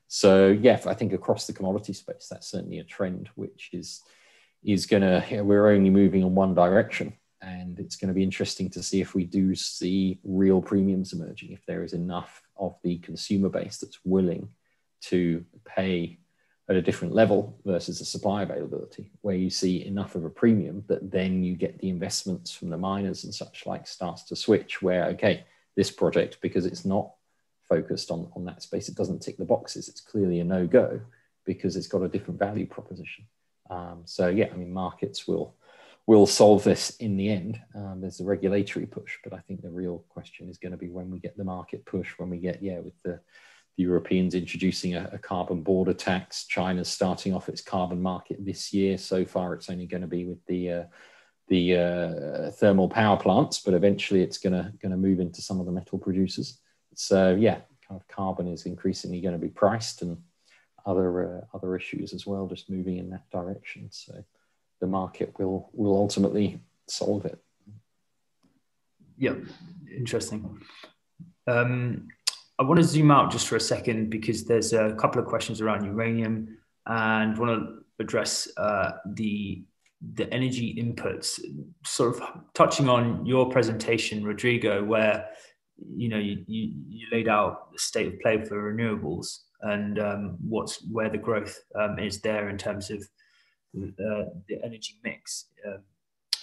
S2: So yeah, I think across the commodity space, that's certainly a trend which is gonna, we're only moving in one direction, and it's going to be interesting to see if we do see real premiums emerging, if there is enough of the consumer base that's willing to pay at a different level versus the supply availability, where you see enough of a premium that then you get the investments from the miners and such like starts to switch, where, okay, this project, because it's not focused on that space, it doesn't tick the boxes, it's clearly a no-go because it's got a different value proposition. So yeah, I mean, markets will solve this in the end. There's a regulatory push, but I think the real question is going to be when we get the market push, when we get, with the Europeans introducing a carbon border tax, China's starting off its carbon market this year. So far, it's only going to be with the thermal power plants, but eventually it's going to move into some of the metal producers. So yeah, kind of carbon is increasingly going to be priced, and other issues as well, just moving in that direction. So the market will ultimately solve it.
S4: Yeah, interesting. I want to zoom out just for a second because there's a couple of questions around uranium, and want to address the energy inputs, sort of touching on your presentation, Rodrigo, where you laid out the state of play for renewables and where the growth is there in terms of the energy mix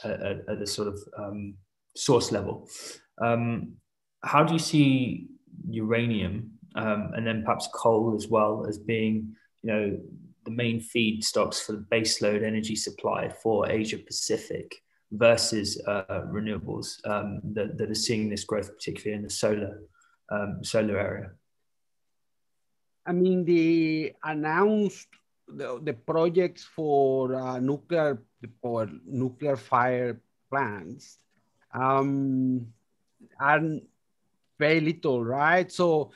S4: at the sort of source level. How do you see uranium and then perhaps coal as well as being, the main feedstocks for the baseload energy supply for Asia Pacific versus renewables that are seeing this growth, particularly in the solar area?
S3: I mean, the announced the projects for nuclear fire plants are very little, right? So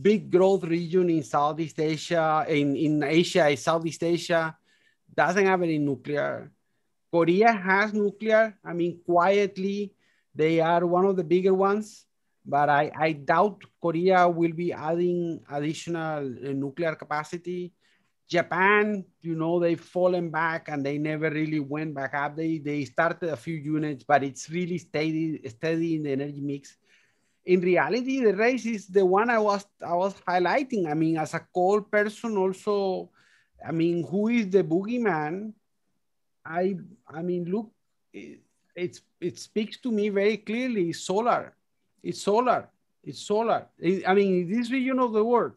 S3: big growth region in Southeast Asia, in Asia, Southeast Asia, doesn't have any nuclear. Korea has nuclear. I mean, quietly, they are one of the bigger ones, but I doubt Korea will be adding additional nuclear capacity. Japan, they've fallen back and they never really went back up. They started a few units, but it's really steady in the energy mix. In reality, the race is the one I was highlighting. I mean, as a coal person also, I mean, who is the boogeyman? I mean, look, it speaks to me very clearly. It's solar. I mean, in this region of the world,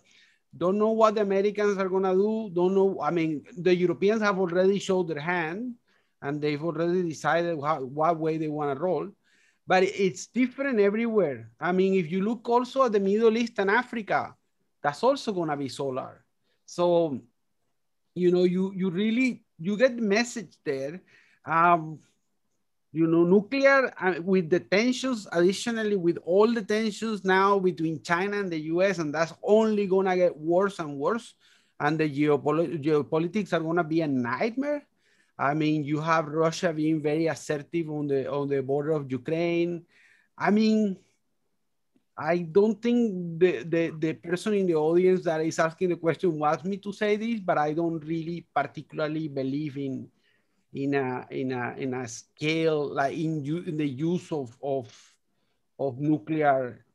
S3: don't know what the Americans are going to do. Don't know. I mean, the Europeans have already showed their hand and they've already decided what way they want to roll. But it's different everywhere. I mean, if you look also at the Middle East and Africa, that's also going to be solar. So, you get the message there. Nuclear with the tensions, additionally with all the tensions now between China and the US, and that's only going to get worse and worse. And the geopolitics are going to be a nightmare. I mean, you have Russia being very assertive on the border of Ukraine. I mean, I don't think the person in the audience that is asking the question wants me to say this, but I don't really particularly believe in in a scale like in the use of nuclear.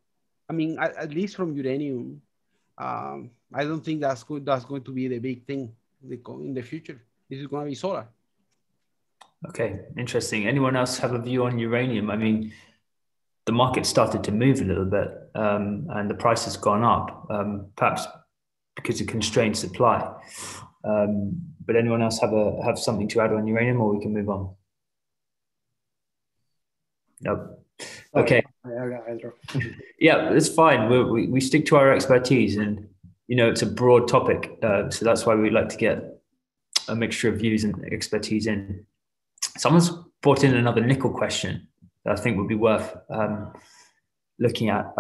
S3: I mean, at least from uranium. I don't think that's going to be the big thing in the future. This is going to be solar.
S4: Okay, interesting. Anyone else have a view on uranium? I mean, the market started to move a little bit, and the price has gone up, perhaps because of constrained supply. But anyone else have something to add on uranium, or we can move on? Nope. Okay. Yeah, it's fine. We stick to our expertise, and it's a broad topic, so that's why we like to get a mixture of views and expertise in. Someone's brought in another nickel question that I think would be worth looking at.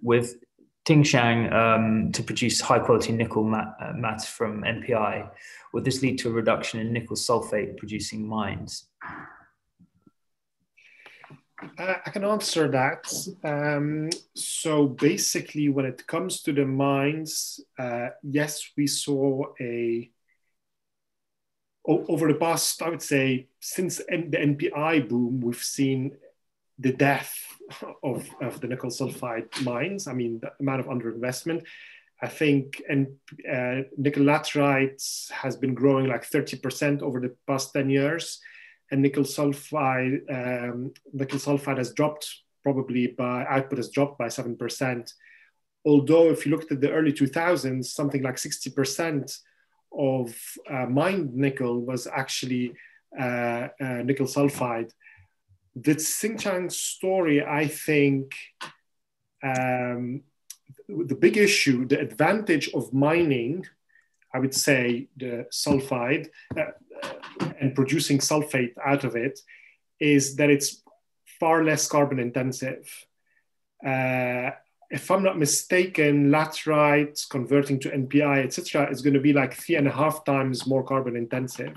S4: With Tsingshan to produce high quality nickel matte from NPI, would this lead to a reduction in nickel sulphate producing mines?
S1: I can answer that. So basically, when it comes to the mines, yes, we saw over the past, I would say, since the NPI boom, we've seen the death of the nickel sulfide mines. I mean, the amount of underinvestment. I think nickel laterite has been growing like 30% over the past 10 years. And nickel sulfide has dropped output has dropped by 7%. Although if you looked at the early 2000s, something like 60% of mined nickel was actually nickel sulfide. The Tsingshan story, I think, the big issue, the advantage of mining, I would say the sulfide and producing sulphate out of it, is that it's far less carbon intensive. If I'm not mistaken, laterite converting to NPI, etc., is going to be like 3.5 times more carbon intensive.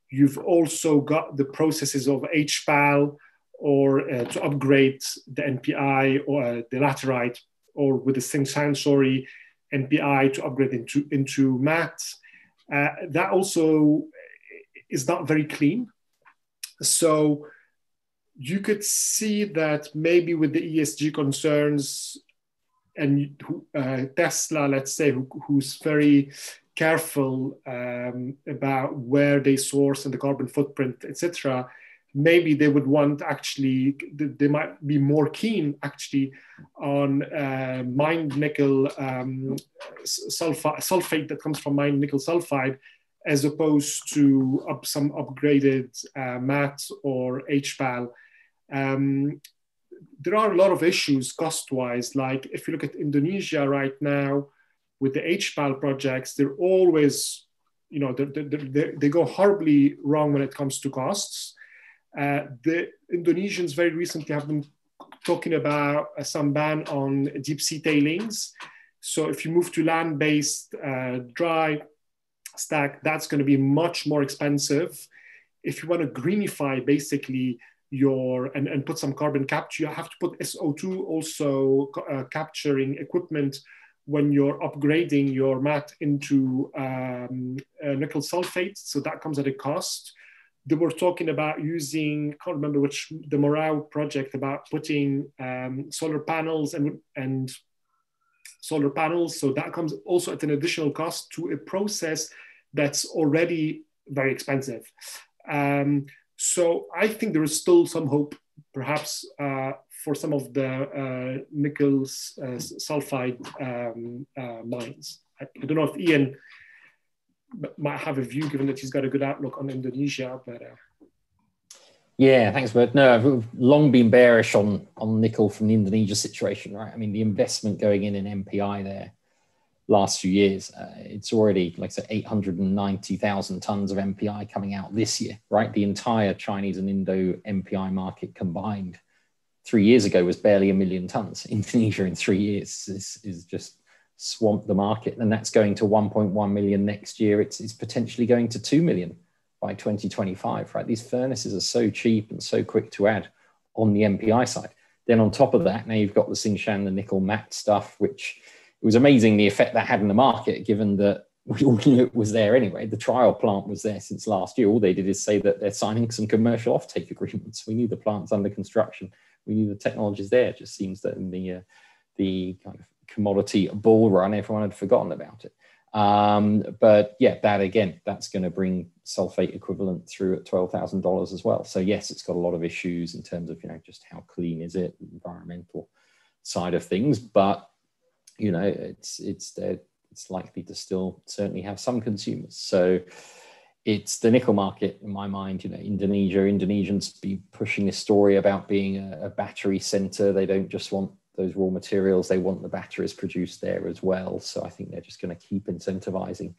S1: You've also got the processes of HPAL or to upgrade the NPI or the laterite, or with the Tsingshan story, NPI to upgrade into matte. That also is not very clean. So you could see that maybe with the ESG concerns and Tesla, let's say, who's very careful about where they source and the carbon footprint, etc., maybe they would want actually, they might be more keen actually on mined nickel sulfate that comes from mined nickel sulfide, as opposed to some upgraded matte or HPAL. There are a lot of issues cost-wise. Like if you look at Indonesia right now with the HPAL projects, they're always, they go horribly wrong when it comes to costs. The Indonesians very recently have been talking about some ban on deep sea tailings. So if you move to land-based dry stack, that's going to be much more expensive. If you want to greenify basically and put some carbon capture, you have to put SO2 also capturing equipment when you're upgrading your matte into nickel sulfate. So that comes at a cost. They were talking about using, I can't remember which, the Morao project, about putting solar panels and solar panels. So that comes also at an additional cost to a process that's already very expensive. So I think there is still some hope, perhaps, for some of the nickel sulfide mines. I don't know if Ian might have a view, given that he's got a good outlook on Indonesia, but
S2: yeah, thanks, Bert. No, I've long been bearish on nickel from the Indonesia situation, right? I mean, the investment going in MPI there last few years, it's already, like I said, 890,000 tons of MPI coming out this year, right? The entire Chinese and Indo MPI market combined 3 years ago was barely 1 million tons. Indonesia in 3 years is just swamped the market, and that's going to 1.1 million next year. It's potentially going to 2 million by 2025, right? These furnaces are so cheap and so quick to add on the MPI side. Then on top of that, now you've got the Tsingshan, the nickel matte stuff, which it was amazing the effect that had in the market, given that we all knew it was there anyway. The trial plant was there since last year. All they did is say that they're signing some commercial offtake agreements. We knew the plant's under construction. We knew the technology's there. It just seems that in the kind of commodity bull run, everyone had forgotten about it. But yeah, that's going to bring sulphate equivalent through at $12,000 as well. So yes, it's got a lot of issues in terms of, just how clean is it, environmental side of things. But, it's likely to still certainly have some consumers. So it's the nickel market, in my mind. Indonesians be pushing this story about being a battery center. They don't just want those raw materials, they want the batteries produced there as well. So I think they're just going to keep incentivizing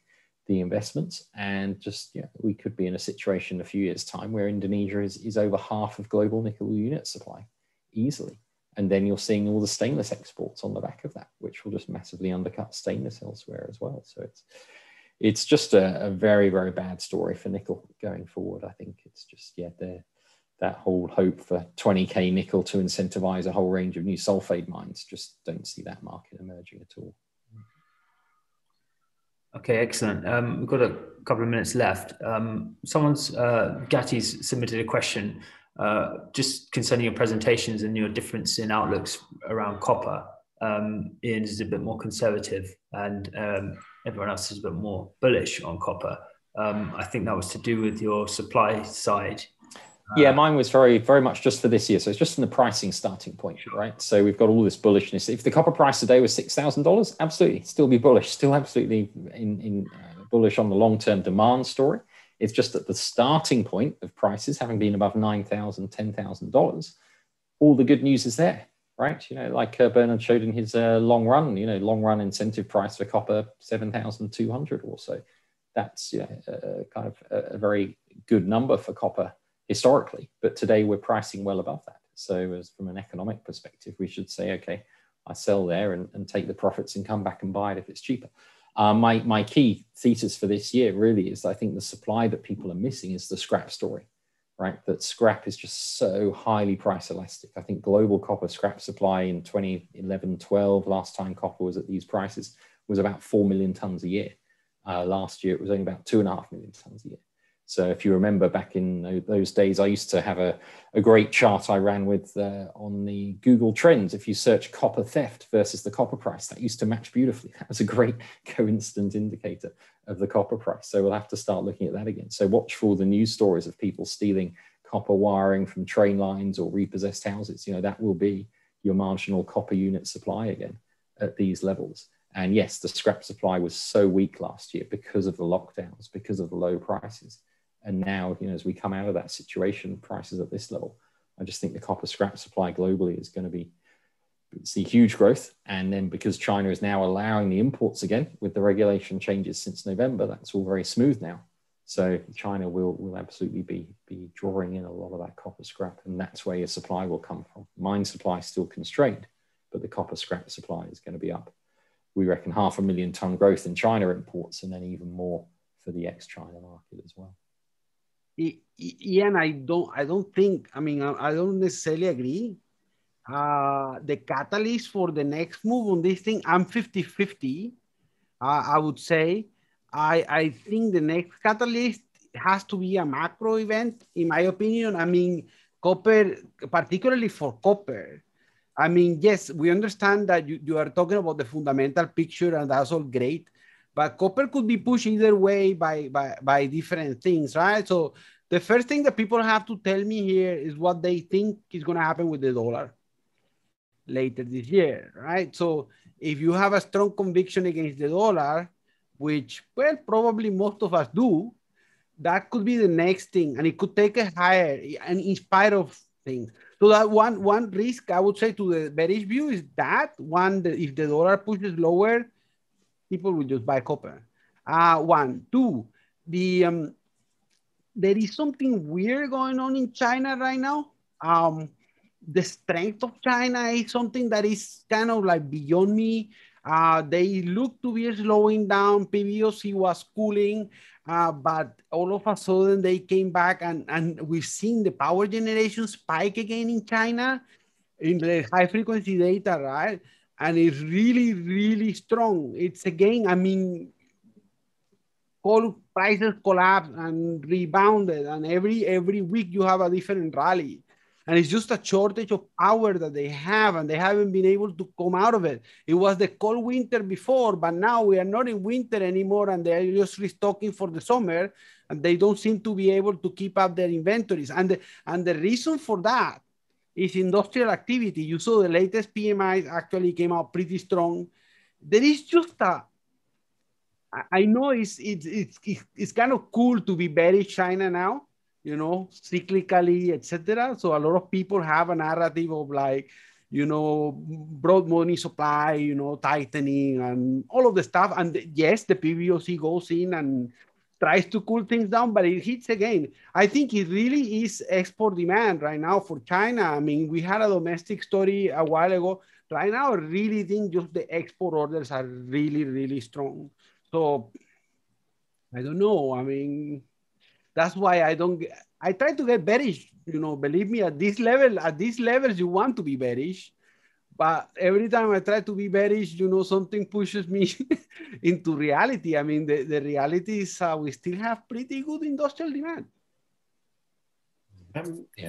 S2: the investments. And just, we could be in a situation in a few years' time where Indonesia is over half of global nickel unit supply easily. And then you're seeing all the stainless exports on the back of that, which will just massively undercut stainless elsewhere as well. So it's just a very, very bad story for nickel going forward. I think it's just, that whole hope for 20K nickel to incentivize a whole range of new sulfate mines, just don't see that market emerging at all.
S4: Okay, excellent. We've got a couple of minutes left. Gati's submitted a question just concerning your presentations and your difference in outlooks around copper. Ian is a bit more conservative and everyone else is a bit more bullish on copper. I think that was to do with your supply side.
S2: Yeah, mine was very, very much just for this year. So it's just in the pricing starting point, right? So we've got all this bullishness. If the copper price today was $6,000, absolutely, still be bullish, still absolutely bullish on the long-term demand story. It's just at the starting point of prices having been above $9,000, $10,000, all the good news is there, right? Like Bernard showed in his long run incentive price for copper, 7,200 or so. That's kind of a very good number for copper historically, but today we're pricing well above that. So as from an economic perspective, we should say, okay, I sell there and take the profits and come back and buy it if it's cheaper. My key thesis for this year really is I think the supply that people are missing is the scrap story, right? That scrap is just so highly price elastic. I think global copper scrap supply in 2011-12, last time copper was at these prices, was about 4 million tons a year. Last year, it was only about 2.5 million tons a year. So if you remember back in those days, I used to have a great chart I ran with on the Google Trends. If you search copper theft versus the copper price, that used to match beautifully. That was a great coincident indicator of the copper price. So we'll have to start looking at that again. So watch for all the news stories of people stealing copper wiring from train lines or repossessed houses. That will be your marginal copper unit supply again at these levels. And yes, the scrap supply was so weak last year because of the lockdowns, because of the low prices. And now, as we come out of that situation, prices at this level, I just think the copper scrap supply globally is going to see huge growth. And then because China is now allowing the imports again with the regulation changes since November, that's all very smooth now. So China will absolutely be drawing in a lot of that copper scrap. And that's where your supply will come from. Mine supply is still constrained, but the copper scrap supply is going to be up. We reckon 500,000 ton growth in China imports and then even more for the ex-China market as well.
S3: Yeah, and I don't necessarily agree. The catalyst for the next move on this thing, I'm 50-50. I would say, I think the next catalyst has to be a macro event, in my opinion. Copper, particularly for copper. Yes, we understand that you are talking about the fundamental picture and that's all great. But copper could be pushed either way by different things, right? So the first thing that people have to tell me here is what they think is going to happen with the dollar later this year, right? So if you have a strong conviction against the dollar, which, well, probably most of us do, that could be the next thing. And it could take a higher, and in spite of things. So that one risk, I would say, to the bearish view is that if the dollar pushes lower, people will just buy copper. One. Two, there is something weird going on in China right now. The strength of China is something that is kind of like beyond me. They look to be slowing down. PBOC was cooling, but all of a sudden they came back and we've seen the power generation spike again in China in the high frequency data, right? And it's really, really strong. It's again, coal prices collapsed and rebounded, and every week you have a different rally. And it's just a shortage of power that they have, and they haven't been able to come out of it. It was the cold winter before, but now we are not in winter anymore, and they're just restocking for the summer, and they don't seem to be able to keep up their inventories. And the reason for that is industrial activity. You saw the latest PMIs actually came out pretty strong. There is just I know it's kind of cool to be bearish China now, you know, cyclically, etc. So a lot of people have a narrative of like, you know, broad money supply, you know, tightening and all of the stuff. And yes, the PBOC goes in and tries to cool things down, but it hits again. I think it really is export demand right now for China. I mean, we had a domestic story a while ago. Right now, I really think just the export orders are really, really strong. So I don't know. I mean, that's why I try to get bearish, you know, believe me, at these levels, you want to be bearish. But every time I try to be bearish, you know, something pushes me into reality. I mean, the reality is we still have pretty good industrial demand.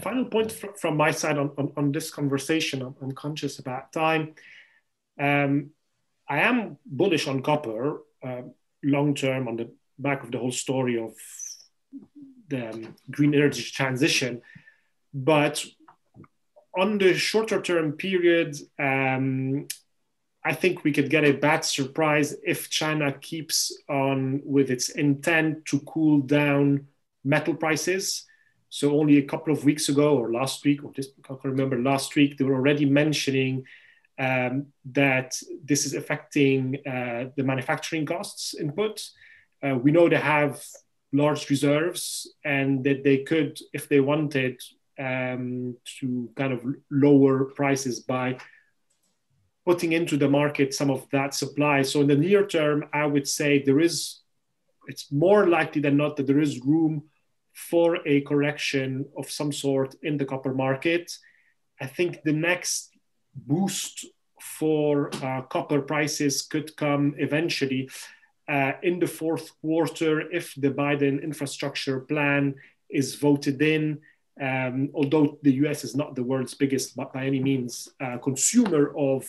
S1: Final point from my side on this conversation. I'm conscious about time. I am bullish on copper long term on the back of the whole story of the green energy transition. But on the shorter term period, I think we could get a bad surprise if China keeps on with its intent to cool down metal prices. So only a couple of weeks ago or last week, or just I can't remember, last week, they were already mentioning that this is affecting the manufacturing costs input. We know they have large reserves and that they could, if they wanted, to kind of lower prices by putting into the market some of that supply. So in the near term, I would say it's more likely than not that there is room for a correction of some sort in the copper market. I think the next boost for copper prices could come eventually in the fourth quarter if the Biden infrastructure plan is voted in. Although the US is not the world's biggest, by any means, consumer of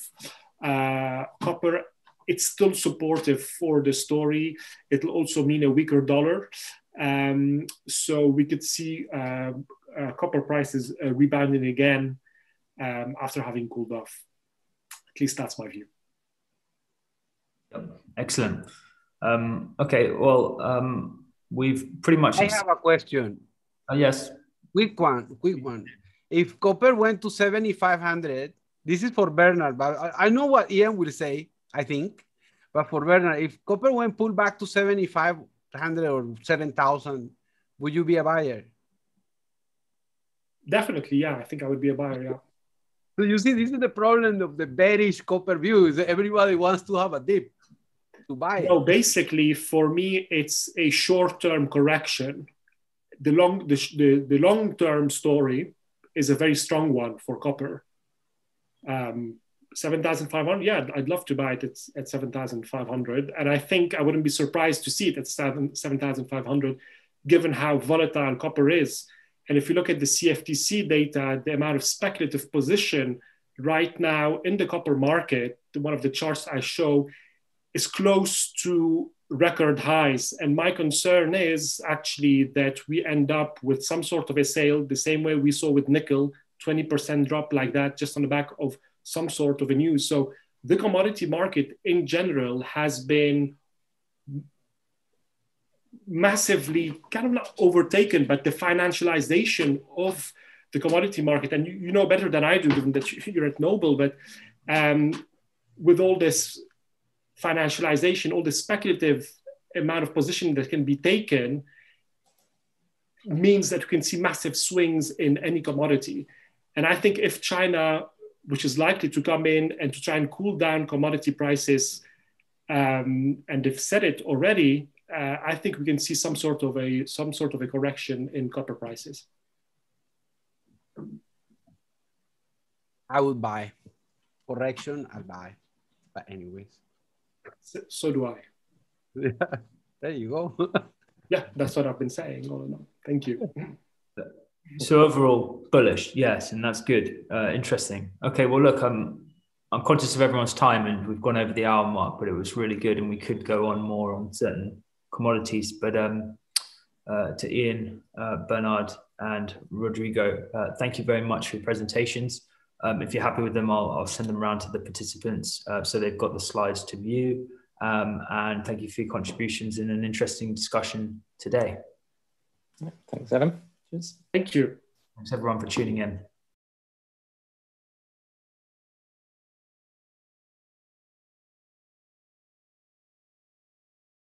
S1: copper, it's still supportive for the story. It'll also mean a weaker dollar. So we could see copper prices rebounding again after having cooled off. At least that's my view.
S4: Excellent. Okay, well, we've pretty much...
S3: I have a question.
S4: Yes.
S3: Quick one. If copper went to 7,500, this is for Bernard, but I know what Ian will say, I think. But for Bernard, if copper went pulled back to 7,500 or 7,000, would you be a buyer?
S1: Definitely, yeah. I think I would be a buyer, yeah.
S3: So you see, this is the problem of the bearish copper view, is that everybody wants to have a dip to buy it.
S1: No, basically, for me, it's a short-term correction. The long-term story is a very strong one for copper. 7,500, yeah, I'd love to buy it at 7,500. And I think I wouldn't be surprised to see it at 7,500, given how volatile copper is. And if you look at the CFTC data, the amount of speculative position right now in the copper market, one of the charts I show, is close to record highs. And my concern is actually that we end up with some sort of a sale, the same way we saw with nickel, 20% drop like that, just on the back of some sort of a news. So the commodity market in general has been massively kind of not overtaken, but the financialization of the commodity market. And you know better than I do, given that you're at Noble, but with all this financialization, all the speculative amount of position that can be taken means that you can see massive swings in any commodity. And I think if China, which is likely to come in and to try and cool down commodity prices, and they've said it already, I think we can see some sort of a correction in copper prices.
S3: I would buy. Correction, I'll buy. But anyways.
S1: So do I.
S3: Yeah. There you go.
S1: Yeah, that's what I've been saying all along. Thank you.
S4: So overall bullish, yes, and that's good. Interesting. Okay, well, look, I'm conscious of everyone's time, and we've gone over the hour mark, but it was really good, and we could go on more on certain commodities. But to Ian, Bernard, and Rodrigo, thank you very much for your presentations. If you're happy with them, I'll send them around to the participants so they've got the slides to view. And thank you for your contributions in an interesting discussion today.
S2: Thanks, Adam. Cheers.
S1: Thank you.
S4: Thanks everyone for tuning in.